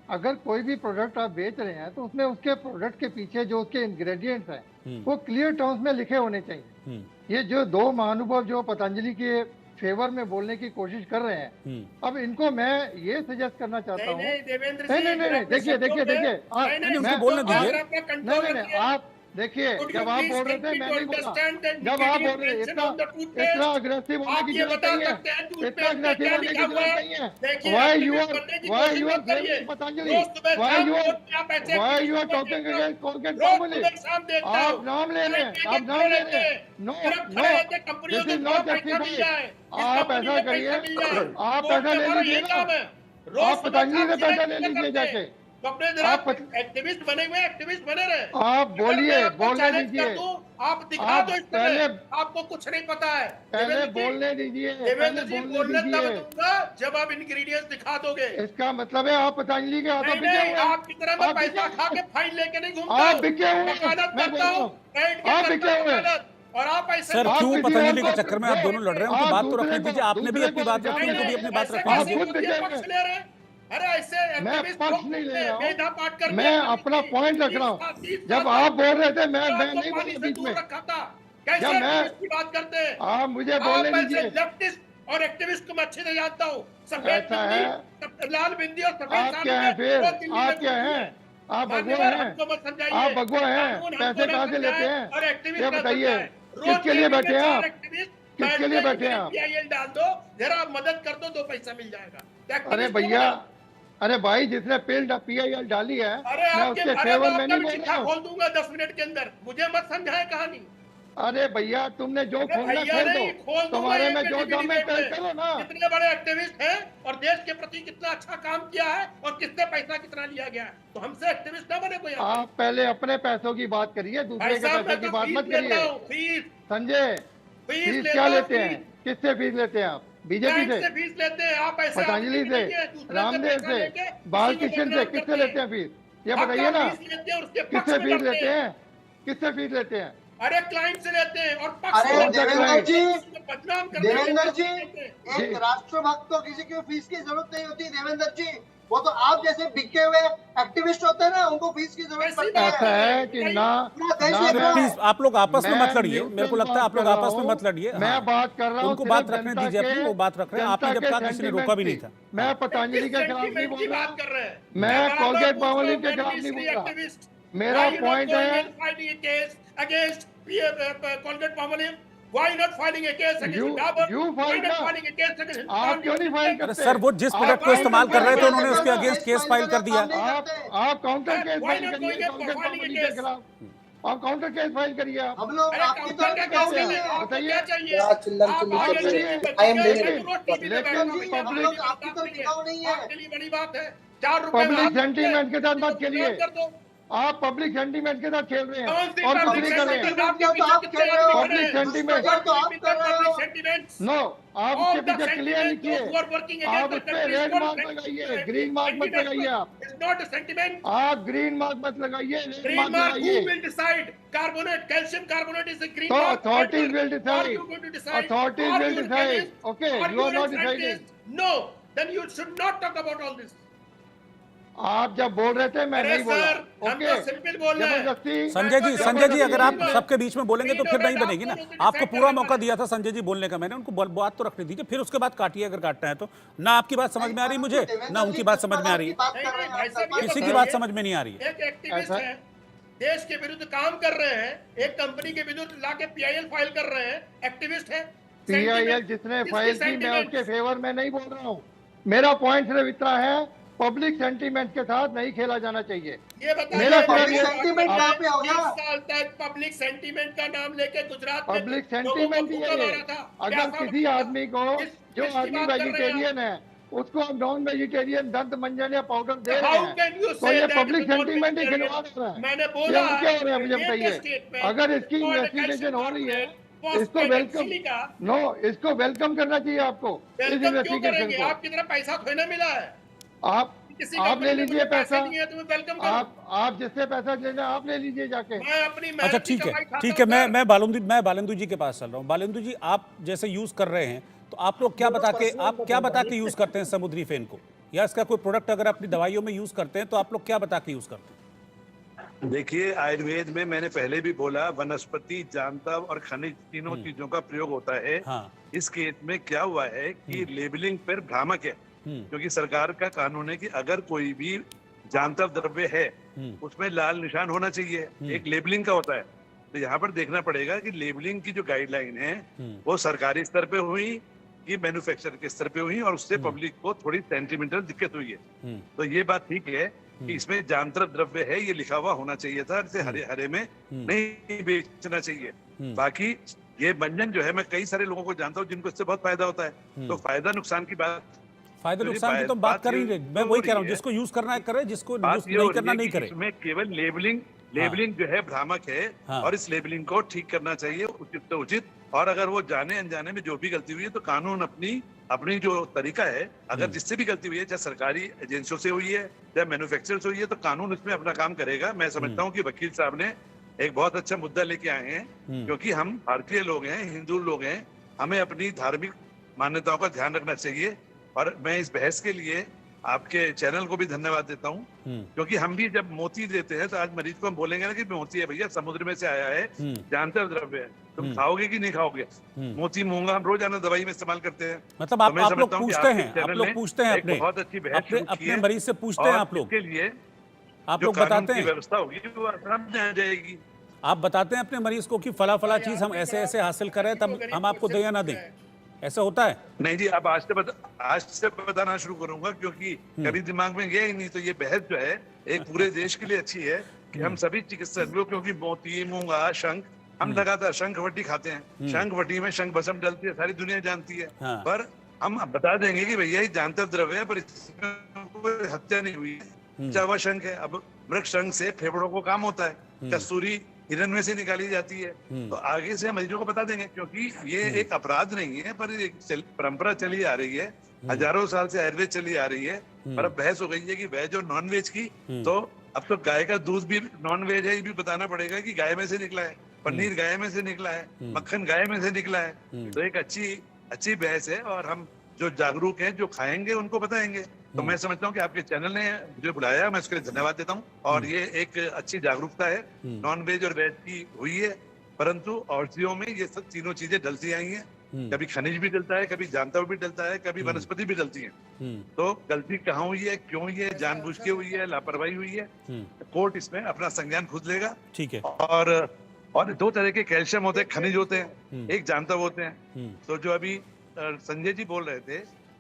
अगर कोई भी प्रोडक्ट आप बेच रहे हैं तो उसमें उसके प्रोडक्ट के पीछे जो उसके इंग्रेडिएंट्स हैं वो क्लियर टर्म्स में लिखे होने चाहिए। ये जो दो महानुभाव जो पतंजलि के फेवर में बोलने की कोशिश कर रहे हैं, अब इनको मैं ये सजेस्ट करना चाहता हूँ। नहीं, देखिए आप देखिए, जब आप बोल रहे थे मैं नहीं बोला, जब आप बोल रहे इतना अग्रेसिव होने की जरूरत नहीं है, इतना अग्रेसिव होने की जरूरत नहीं है। Why you are blaming Patanjali? Why you are talking against Colgate Palmolive? आप नाम ले रहे हैं। No, this is not justified। आप ऐसा करिए, आप पैसा ले लीजिए ना, आप पतंजलि से पैसा ले लीजिए जाके। आप एक्टिविस्ट बने हुए, एक्टिविस्ट बने रहे। आप बोलने दीजिए, आप दिखा दो। पहले आपको कुछ नहीं पता है, पहले बोलने दीजिए। देवेंद्र जी बोलने तब दूंगा जब आप इंग्रेडिएंट्स दिखा दोगे। इसका मतलब है आप पतंजलि के हाथों बिके हुए। आप की तरह मैं पैसा खा के फाइन लेके नहीं घूमता। आप बिके हुए, मैं बोल रहा हूं, आप बिके हुए। और आप ऐसे सर क्यों पतंजलि के चक्कर में आप दोनों लड़ रहे हैं? उनकी बात तो रखने दीजिए, आपने भी अपनी बात रखी, उनको भी अपनी बात रखनी दीजिए। अरे ऐसे मैं पक्ष नहीं ले रहा हूँ, मैं अपना पॉइंट रख रहा हूँ। जब आप बोल रहे थे मैं नहीं बोला बीच में, जब मैं बात करते हैं आप मुझे बोलने दीजिए। लेफ्टिस्ट और एक्टिविस्ट को मैं अच्छे से जानता हूँ। ऐसा है, लाल बिंदी और आप क्या है फिर? आप क्या हैं? आप भगवा हैं, आप भगवा हैं। पैसे कहाँ से लेते हैं ये बताइए? किसके लिए बैठे हैं आप? किसके लिए बैठे हैं आप? डाल दो जरा, मदद कर दो, 2 पैसा मिल जाएगा। अरे भैया, अरे भाई, जिसने PIL डाली है, मैं उसके फेवर में नहीं बोल रहा हूँ। खोल दूंगा 10 मिनट के अंदर, मुझे मत समझाए कहानी। अरे भैया, तुमने जो खोलना खोल दो, तुम्हारे में जो दम है करो ना। कितने बड़े एक्टिविस्ट हैं और देश के प्रति कितना अच्छा काम किया है और किससे पैसा कितना लिया गया है, तो हमसे एक्टिविस्ट ना बने कोई। आप पहले अपने पैसों की बात करिए, दूसरे के पैसों की बात मत करिए। संजय, फीस क्या लेते हैं? किससे फीस लेते हैं आप? बीजेपी से फीस लेते हैं आप? पतंजलि से, रामदेव से, बालकृष्ण से? किससे लेते हैं फीस? ये बताइए ना, किससे फीस लेते हैं? किससे फीस लेते हैं? अरे क्लाइंट से लेते हैं। और अरे देवेंद्र जी, एक राष्ट्रभक्त को किसी की फीस की जरूरत नहीं होती देवेंद्र जी। वो तो आप जैसे बिके हुए एक्टिविस्ट होते हैं ना, उनको फीस की जरूरत पड़ती है। ऐसा है कि ना प्लीज आप लोग आपस में मत लड़िए, मेरे को लगता है आप लोग आपस में मत लड़िए। मैं बात कर रहा हूँ, उनको बात रखने दीजिए अपनी, वो बात रख रहे हैं। आपने जब कहा किसी ने रोका भी नहीं था। मैं पतंजलि के खिलाफ नहीं बोल रहा, मैं कोलगेट पामोलिव के खिलाफ नहीं बोल रहा। मेरा पॉइंट है, against Colgate Palmolive Why not filing a case against Dabur? You Why file not ना। filing a case against आप क्यों नहीं फाइल अरे करते? सर, वो जिस प्रोडक्ट को इस्तेमाल कर रहे थे उन्होंने उसके आप अगेंस्ट केस फाइल कर दिया। आप counter case Why file not करिए going up for Congress filing a company के case? खिलाफ। आप काउंटर केस फाइल करिए आप। हम लोग अरे आपकी काउंटर तरह क्या के कैसे काम नहीं है? है। आपको क्या चाहिए? क्या चिल्लम आप चिल्ली आगे कर रहे चलिए, हैं? I am very मैं रोज टीवी पे लेकिन बैठा हूं, जी, हम लोग आपकी तरह के काम नहीं है। आपके लिए बड़ी बात है। 4 रुपए में पब्लिक हाथ सेंटीमेंट के साथ मत तो खेलिए। कर दो। आप पब्लिक सेंटीमेंट के साथ खेल रहे कौन हैं सी और कुछ पब्लिक नहीं कर रहे हैं। सेंटीमेंट? आपके तो पीछे आप कितने खेल रहे हो। आदमी खड़े पब्लिक हैं? सेंटीमेंट तो आप कर रहे हो। सेंटीमेंट्स नो, आप उसके of the पीछे क्लियर sentiment लिखिए। those who are working आप against उस the पे country is red called mark लगाइए, ग्रीन मार्क मत लगाइए आप। It's not a sentiment. आप ग्रीन मार्क मत लगाइए, red Green mark mark, who लगाइए। will decide? Carbonate, calcium carbonate is a green So mark. authorities will Are decide. you going to decide? Authorities Are will you a decide. chemist? Okay, Are you are a not scientist? deciding. No, then you should not talk about all this. आप जब बोल रहे थे मैं अरे नहीं बोला। Sir, हम तो सिंपल बोल रहे हैं। जबरदस्ती संजय जी अगर आप जबरदस्ती सबके बीच में बोलेंगे तो फिर नहीं बनेगी ना। आपको पूरा मौका दिया था संजय जी बोलने का, मैंने उनको बात तो रखने दीजिए, फिर उसके बाद काटिए अगर काटना है तो। ना आपकी बात समझ में आ रही मुझे, ना उनकी बात समझ में आ रही है, किसी की बात समझ में नहीं आ रही है। एक एक्टिविस्ट है, देश के विरुद्ध काम कर रहे हैं, एक कंपनी के विरुद्ध लाके PIL फाइल कर रहे हैं, एक्टिविस्ट है। PIL जिसने फाइल की मैं उसके फेवर में नहीं बोल रहा हूँ। मेरा पॉइंट सिर्फ इतना है, पब्लिक सेंटीमेंट के साथ नहीं खेला जाना चाहिए। ये बताइए, मेरा पब्लिक सेंटीमेंट कहाँ पे होगा? 20 साल तक पब्लिक सेंटीमेंट का नाम लेके गुजरात में पब्लिक लोगों को सेंटीमेंट भूखा ये मारा था। अगर क्या किसी था? आदमी को जो किसकी आदमी बात कर रहे हैं वेजिटेरियन है उसको आप नॉन वेजिटेरियन दंत मंजन या पाउडर दे रहे How हैं can you तो say ये that public it's not sentiment he vegetarian? खिलवा रहा है। मैंने ये बोला अब क्या हो रहा है मुझे make a बताइए। statement अगर इसकी called a इन्वेस्टिगेशन calcium हो रही है carbonate, इसको phosphate and welcome silica। No, इसको वेलकम करना चाहिए आपको इस वेलकम क्यों इन्वेस्टिगेशन करेंगे? को। आपकी तरफ पैसा थोड़ी ना मिला है। किसी आप कंपनी ले ने लीजिए मुझे पैसा, नहीं है, तुम्हें वेलकम करो। आप जिससे पैसा लेना आप ले लीजिए जाके। मैं अपनी अच्छा मेहनत की ठीक है, कमाई खाता ठीक है, हूं मैं सर। मैं बालेंदु जी के पास चल रहा हूँ। बालेंदु जी, आप जैसे यूज कर रहे हैं तो आप लोग क्या बता के यूज करते हैं समुद्री फेन को, या इसका कोई प्रोडक्ट अगर अपनी दवाइयों में यूज करते हैं तो आप लोग क्या बता के यूज करते हैं? देखिए, आयुर्वेद में मैंने पहले भी बोला, वनस्पति, जांतव और खनिज तीनों चीजों का प्रयोग होता है। हाँ। इस केस में क्या हुआ है कि लेबलिंग पर भ्रामक है, क्योंकि सरकार का कानून है कि अगर कोई भी जांतव द्रव्य है उसमें लाल निशान होना चाहिए, एक लेबलिंग का होता है। तो यहाँ पर देखना पड़ेगा कि लेबलिंग की जो गाइडलाइन है वो सरकारी स्तर पे हुई कि मैन्युफैक्चरर के स्तर पे हुई, और उससे पब्लिक को थोड़ी सेंटिमेंटल दिक्कत हुई है। तो ये बात ठीक है कि इसमें जांतव द्रव्य है ये लिखा हुआ होना चाहिए था, इसे हरे में नहीं बेचना चाहिए। बाकी ये व्यंजन जो है, मैं कई सारे लोगों को जानता हूँ जिनको इससे बहुत फायदा होता है। तो फायदा नुकसान की बात, फायदा नुकसान की तो बात कर ही रहे, मैं वही कह रहा हूँ, जिसको यूज करना है करे, जिसको यूज नहीं करना नहीं करे। इसमें केवल लेबलिंग जो है भ्रामक है। हाँ। और इस लेबलिंग को ठीक करना चाहिए उचित तो उचित, और अगर वो जाने अनजाने में जो भी गलती हुई है तो कानून अपनी जो तरीका है, अगर जिससे भी गलती हुई है, चाहे सरकारी एजेंसियों से हुई है चाहे मैन्युफैक्चरर से हुई है, तो कानून इसमें अपना काम करेगा। मैं समझता हूँ कि वकील साहब ने एक बहुत अच्छा मुद्दा लेके आए हैं, क्योंकि हम भारतीय लोग हैं, हिंदू लोग हैं, हमें अपनी धार्मिक मान्यताओं का ध्यान रखना चाहिए। और मैं इस बहस के लिए आपके चैनल को भी धन्यवाद देता हूँ, क्योंकि हम भी जब मोती देते हैं तो आज मरीज को हम बोलेंगे ना कि मोती है भैया, समुद्र में से आया है, जांतव द्रव्य है, तुम खाओगे कि नहीं खाओगे? मोती मूंगा हम रोजाना दवाई में इस्तेमाल करते हैं। मतलब आप लोग पूछते हैं, अपने बहुत अच्छी बहस अपने मरीज से पूछते हैं आप लोग, के लिए आप लोग बताते हैं, व्यवस्था होगी वो आराम से आ जाएगी। आप बताते हैं अपने मरीज को कि फला चीज हम ऐसे हासिल करें तब हम आपको दें या ना दें, ऐसा होता है? नहीं जी, अब आज से बताना शुरू करूंगा, क्योंकि कभी दिमाग में गया ही नहीं। तो ये बहस जो है एक पूरे देश के लिए अच्छी है कि हम सभी चिकित्सक लोग, क्योंकि मोती, मूंगा, शंख हम लगातार शंखवटी खाते हैं, शंखवटी में शंख भस्म डलती है, सारी दुनिया जानती है। हाँ। पर हम बता देंगे कि भैया ये जांतव द्रव्य है, पर इसमें कोई हत्या नहीं हुई है, चाहे शंख है। अब मृग शंख से फेफड़ों को काम होता है, कस्तूरी हिरन में से निकाली जाती है। तो आगे से मरीजों को बता देंगे, क्योंकि ये एक अपराध नहीं है, पर एक परंपरा चली आ रही है, हजारों साल से आयुर्वेद चली आ रही है। पर अब बहस हो गई है कि वेज और नॉन वेज की, तो अब तो गाय का दूध भी नॉन वेज है, ये भी बताना पड़ेगा कि गाय में से निकला है, पनीर गाय में से निकला है, मक्खन गाय में से निकला है। तो एक अच्छी बहस है, और हम जो जागरूक हैं, जो खाएंगे, उनको बताएंगे। तो मैं समझता हूँ कि आपके चैनल ने मुझे बुलाया, मैं उसके लिए धन्यवाद देता हूँ। और ये एक अच्छी जागरूकता है, नॉन वेज और वेज की हुई है, परंतु औषधियों में ये सब तीनों चीजें डलती आई हैं। कभी खनिज भी डलता है, कभी जांतव भी डलता है, कभी वनस्पति भी डलती है। तो गलती कहाँ हुई है, क्यों हुई है, जानबूझ के हुई है, लापरवाही हुई है, कोर्ट इसमें अपना संज्ञान खुद लेगा। ठीक है। और दो तरह के कैल्शियम होते हैं, खनिज होते हैं, एक जानता होते हैं। तो जो अभी संजय जी बोल रहे थे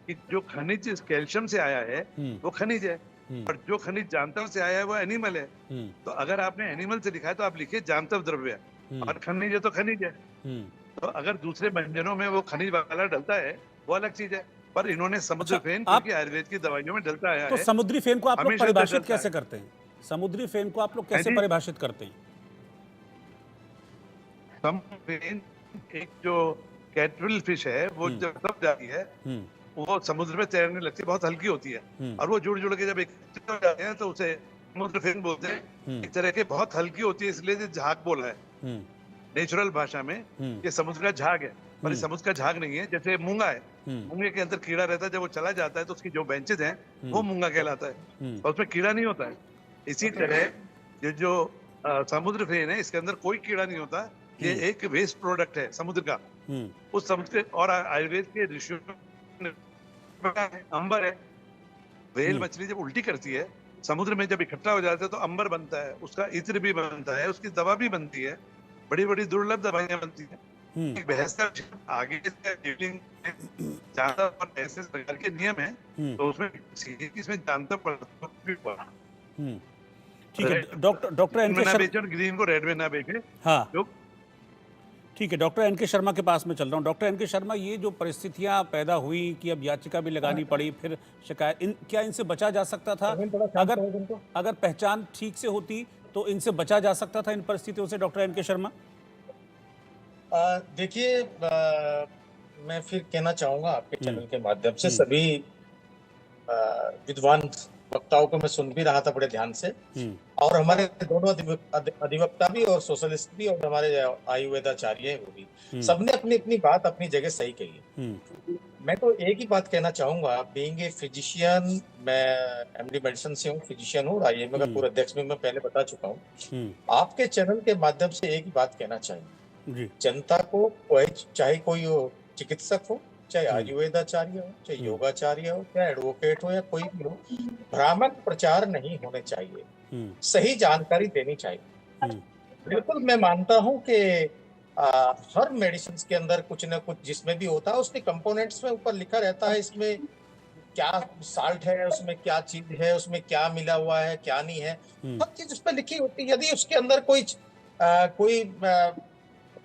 कि जो खनिज कैल्शियम से आया है वो खनिज है, और जो खनिज जानतव से आया है वो एनिमल है। तो अगर आपने एनिमल से लिखा है तो आप लिखिए जानतव द्रव्य, और खनिज है तो खनिज है। तो अगर दूसरे व्यंजनों में वो खनिज वाला डलता है वो अलग चीज है, पर इन्होंने समुद्री फेन क्योंकि आयुर्वेद की दवाइयों में डलता आया तो है। समुद्री फेन को आप लोग हमेशा परिभाषित डलता कैसे है। करते हैं? समुद्री फेन को आप लोग कैसे परिभाषित करते हैं? फेन एक जो कैटरिल फिश है वो जब तब जाती है वो समुद्र में तैरने लगती है, बहुत हल्की होती है, और वो जुड़ जुड़ के जब एकत्रित हो जाते हैं तो उसे समुद्र फेन बोलते हैं। एक तरह के बहुत हल्की होती है, इसलिए झाग बोला है नेचुरल भाषा में, ये समुद्र का झाग है, पर ये समुद्र का झाग नहीं है। जैसे मूंगा है, मूंगे के अंदर कीड़ा रहता है, जब वो चला जाता है तो उसकी जो बेंचेज हैं वो मूंगा कहलाता है, और उसमें कीड़ा नहीं होता है। इसी तरह ये जो समुद्र फेन है इसके अंदर कोई कीड़ा नहीं होता, ये एक वेस्ट प्रोडक्ट है समुद्र का। उस समुद्र और आयुर्वेद के ऋषियों अंबर है, व्हेल मछली जब उल्टी करती है समुद्र में जब इकट्ठा हो जाता है तो अंबर बनता है, उसका इत्र भी बनता है, उसकी दवा भी बनती है, बड़ी बड़ी दुर्लभ दवाइयां बनती हैं। एक बहस का आगे ज्यादा और ऐसे सरकार के नियम है, तो उसमें इसमें जानता पड़ता है। ठीक है डॉक्टर एन के शर्मा, ग्रीन को रेड में ना बेचे। हाँ ठीक है, डॉक्टर एन के शर्मा के पास में चल रहा हूँ। डॉक्टर एन के शर्मा, ये जो परिस्थितियां पैदा हुई कि अब याचिका भी लगानी पड़ी, फिर शिकायत, क्या इनसे बचा जा सकता था? अगर पहचान ठीक से होती तो इनसे बचा जा सकता था इन परिस्थितियों से? डॉक्टर एन के शर्मा, देखिए, मैं फिर कहना चाहूंगा आपके चैनल के माध्यम से सभी विद्वान वक्ताओं को मैं सुन भी रहा था बड़े ध्यान से, और हमारे दोनों अधिवक्ता भी और सोशलिस्ट भी और हमारे आयुर्वेदाचार्य वो भी, सबने अपनी अपनी बात अपनी जगह सही कही। मैं तो एक ही बात कहना चाहूंगा, बीइंग ए फिजिशियन, मैं एमडी मेडिसिन से हूँ, फिजिशियन हूँ, आईएमए का पूर्व अध्यक्ष में मैं पहले बता चुका हूँ। आपके चैनल के माध्यम से एक ही बात कहना चाहिए, जनता को, चाहे कोई हो, चिकित्सक हो, चाहे आयुर्वेदाचार्य हो, चाहे योगाचार्य हो, चाहे एडवोकेट हो या कोई भी हो, भ्रामक प्रचार नहीं होने चाहिए, सही जानकारी देनी चाहिए। बिल्कुल मैं मानता हूं कि हर मेडिसिन के अंदर कुछ ना कुछ जिसमें भी होता है उसके कंपोनेंट्स में ऊपर लिखा रहता है, इसमें क्या साल्ट है, उसमें क्या चीज है, उसमें क्या मिला हुआ है, क्या नहीं है, सब चीज उस पर लिखी होती है। यदि उसके अंदर कोई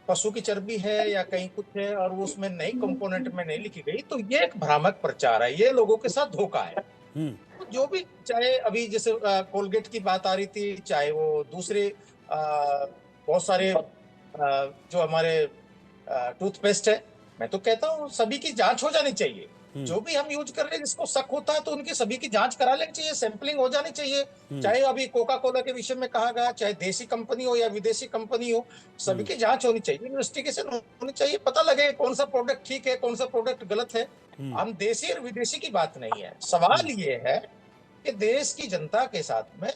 पशु की चर्बी है या कहीं कुछ है और वो उसमें नई कंपोनेंट में नहीं लिखी गई, तो ये एक भ्रामक प्रचार है, ये लोगों के साथ धोखा है। जो भी, चाहे अभी जैसे कोलगेट की बात आ रही थी, चाहे वो दूसरे बहुत सारे जो हमारे टूथपेस्ट है, मैं तो कहता हूँ सभी की जांच हो जानी चाहिए। जो भी हम यूज कर रहे हैं जिसको शक होता है तो उनकी सभी की जांच करा लेनी चाहिए, सैंपलिंग हो जानी चाहिए। चाहे अभी कोका कोला के विषय में कहा गया, चाहे देसी कंपनी हो या विदेशी कंपनी हो, सभी की जांच होनी चाहिए, इन्वेस्टिगेशन होनी चाहिए, पता लगे कौन सा प्रोडक्ट ठीक है, कौन सा प्रोडक्ट गलत है। हम देसी और विदेशी की बात नहीं है, सवाल ये है कि देश की जनता के साथ में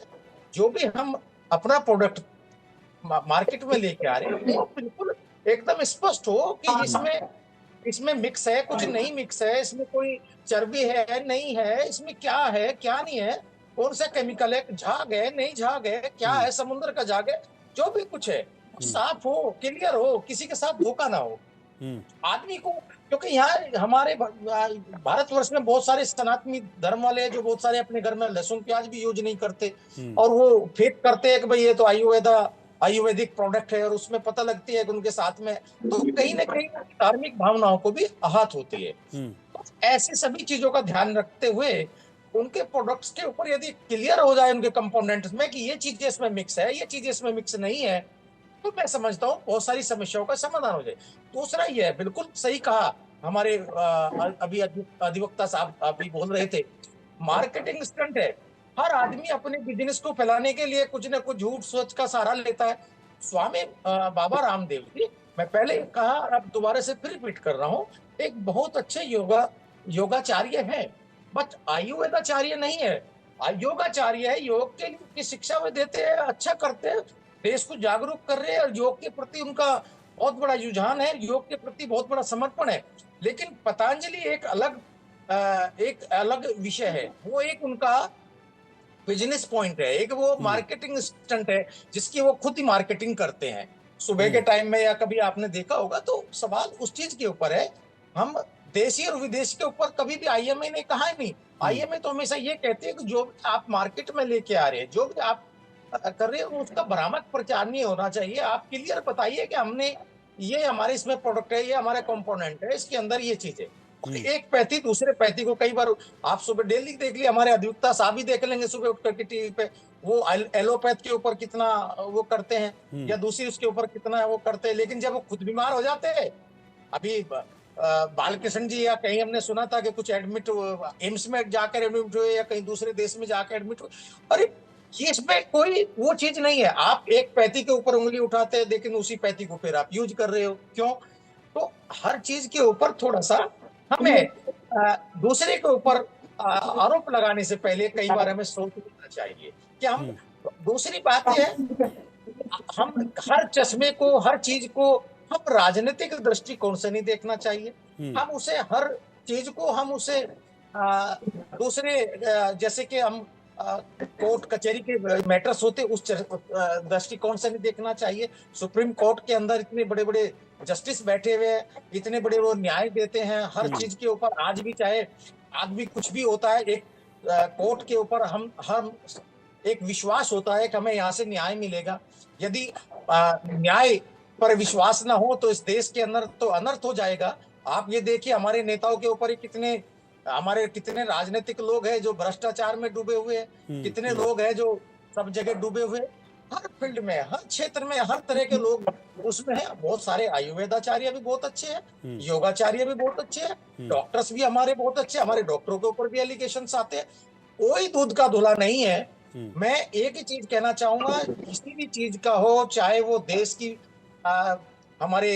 जो भी हम अपना प्रोडक्ट मार्केट में लेके आ रहे हैं, बिल्कुल एकदम स्पष्ट हो कि इसमें मिक्स है, कुछ नहीं मिक्स है, इसमें कोई चर्बी है नहीं है, इसमें क्या है क्या नहीं है, कौन सा केमिकल है, झाग है नहीं झाग है, क्या है, समुद्र का झाग है, जो भी कुछ है साफ हो, क्लियर हो, किसी के साथ धोखा ना हो आदमी को। क्योंकि यहाँ हमारे भारतवर्ष में बहुत सारे सनातनी धर्म वाले हैं जो बहुत सारे अपने घर में लहसुन प्याज भी यूज नहीं करते, और वो फेक करते हैं कि भाई ये तो आयुर्वेदिक प्रोडक्ट है, और उसमें पता लगती है कि उनके साथ में तो कहीं ना कहीं धार्मिक भावनाओं को भी आहत होती है। तो ऐसी सभी चीजों का ध्यान रखते हुए उनके प्रोडक्ट्स के ऊपर यदि क्लियर हो जाए उनके कंपोनेंट्स में कि ये चीजें इसमें मिक्स है, ये चीजें इसमें मिक्स नहीं है, तो मैं समझता हूँ बहुत सारी समस्याओं का समाधान हो जाए। दूसरा ये है, बिल्कुल सही कहा हमारे अभी अधिवक्ता साहब अभी बोल रहे थे, मार्केटिंग स्टंट है। हर आदमी अपने बिजनेस को फैलाने के लिए कुछ ना कुछ झूठ सोच का सहारा लेता है। स्वामी बाबा रामदेव जी, मैं पहले कहा, अब दोबारा से फिर रिपीट कर रहा हूँ, एक बहुत अच्छे योगाचार्य है, बट आयुर्वेदाचार्य नहीं है। योगाचार्य है, योग के लिए शिक्षा में देते हैं, अच्छा करते हैं, देश को जागरूक कर रहे हैं, और योग के प्रति उनका बहुत बड़ा रुझान है, योग के प्रति बहुत बड़ा समर्पण है। लेकिन पतंजलि एक अलग विषय है, वो एक उनका बिजनेस पॉइंट है, एक वो मार्केटिंग स्टंट है जिसकी वो खुद ही मार्केटिंग करते हैं। सुबह के टाइम में या कभी आपने देखा होगा, तो सवाल उस चीज के ऊपर है। हम देशी और विदेशी के ऊपर कभी भी आईएमए ने कहा ही नहीं। आईएमए तो हमेशा ये कहते हैं कि जो भी आप मार्केट में लेके आ रहे हैं, जो भी आप कर रहे हो, उसका भ्रामक प्रचार नहीं होना चाहिए। आप क्लियर बताइए कि हमने ये हमारे इसमें प्रोडक्ट है, ये हमारे कंपोनेंट है, इसके अंदर ये चीज है। एक पैथी दूसरे पैथी को, कई बार आप सुबह डेली देख लिया, हमारे अधिवक्ता साहब भी देख लेंगे सुबह उठ करके टीवी पे, वो एलोपैथ के ऊपर कितना वो करते हैं या दूसरी उसके ऊपर कितना वो करते हैं, लेकिन जब वो खुद बीमार हो जाते हैं, अभी बालकृष्ण जी या कहीं हमने सुना था कि कुछ एडमिट एम्स में जाकर एडमिट हुए या कहीं दूसरे देश में जाकर एडमिट हुए। अरे ये इसमें कोई वो चीज नहीं है। आप एक पैथी के ऊपर उंगली उठाते हैं, लेकिन उसी पैथी को फिर आप यूज कर रहे हो, क्यों? तो हर चीज के ऊपर थोड़ा सा हमें दूसरे के ऊपर आरोप लगाने से पहले कई बार हमें सोच लेना चाहिए कि हम, दूसरी बात है, हम हर चश्मे को, हर चीज को हम राजनीतिक दृष्टिकोण से नहीं देखना चाहिए। हम उसे, हर चीज को हम उसे दूसरे, जैसे कि हम कोर्ट कचहरी के मैटर्स होते, उस दृष्टिकोण से नहीं देखना चाहिए। सुप्रीम कोर्ट के अंदर इतने बड़े बड़े जस्टिस बैठे हुए हैं, इतने बड़े वो न्याय देते हैं हर चीज के ऊपर। आज भी चाहे आज भी कुछ भी होता है, एक कोर्ट के ऊपर हम एक विश्वास होता है कि हमें यहाँ से न्याय मिलेगा। यदि न्याय पर विश्वास ना हो तो इस देश के अंदर तो अनर्थ हो जाएगा। आप ये देखिए, हमारे नेताओं के ऊपर कितने राजनीतिक लोग हैं जो भ्रष्टाचार में डूबे हुए हैं, कितने लोग हैं जो सब जगह डूबे हुए। हर फील्ड में, हर क्षेत्र में, हर तरह के लोग उसमें हैं। बहुत सारे आयुर्वेदाचार्य भी बहुत अच्छे हैं, योगाचार्य भी बहुत अच्छे हैं, डॉक्टर्स भी हमारे बहुत अच्छे, हमारे डॉक्टरों के ऊपर भी एलिगेशंस आते हैं। कोई दूध का धुला नहीं है। मैं एक ही चीज कहना चाहूंगा, किसी भी चीज का हो, चाहे वो देश की हमारे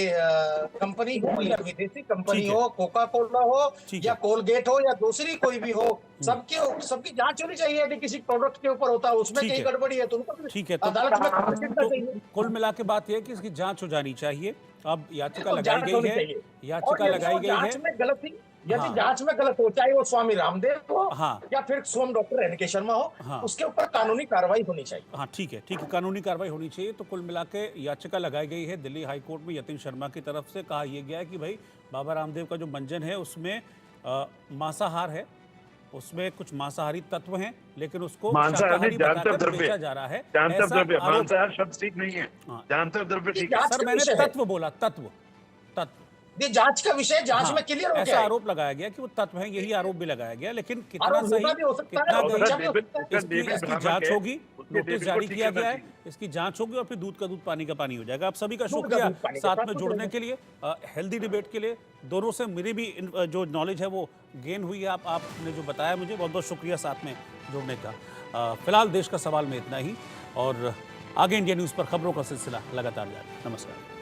कंपनी हो या विदेशी कंपनी हो, कोका कोला हो या कोलगेट हो या दूसरी कोई भी हो, सबकी जांच होनी चाहिए। यदि किसी प्रोडक्ट के ऊपर होता है उसमें कहीं गड़बड़ी है तो उनको ठीक है, अदालत में चाहिए। कुल मिला के बात यह है कि इसकी जांच हो जानी चाहिए। अब याचिका लगाई गई है, याचिका लगाई गई है। गलती यदि जांच में गलत हो, चाहे वो स्वामी रामदेव हो या फिर स्वयं डॉक्टर एन के शर्मा हो, उसके ऊपर कानूनी कार्रवाई होनी चाहिए। हाँ ठीक है, कानूनी कार्रवाई होनी चाहिए। तो कुल मिला के याचिका लगाई गई है दिल्ली हाई कोर्ट में यतीन शर्मा की तरफ से। कहा यह गया है कि भाई बाबा रामदेव का जो मंजन है उसमें मांसाहार है, उसमें कुछ मांसाहारी तत्व हैं, लेकिन उसको शाकाहारी बताकर बेचा जा रहा है। मांसाहार शब्द ठीक नहीं है, जानतर द्रव्य ठीक है। सर मैंने तत्व बोला, तत्व। ये जांच का विषय, जांच में क्लियर हो गया। ऐसा आरोप लगाया गया कि वो तत्व है, यही आरोप भी लगाया गया, लेकिन कितना सही कितना गलत इसकी जांच होगी। नोटिस जारी किया गया है, इसकी जांच होगी और फिर दूध का दूध पानी का पानी हो जाएगा। आप सभी का शुक्रिया साथ में जुड़ने के लिए, हेल्दी डिबेट के लिए। दोनों से मेरी भी जो नॉलेज है वो गेन हुई है। आपने जो बताया मुझे, बहुत बहुत शुक्रिया साथ में जुड़ने का। फिलहाल देश का सवाल में इतना ही, और आगे इंडिया न्यूज़ पर खबरों का सिलसिला लगातार जारी। नमस्कार।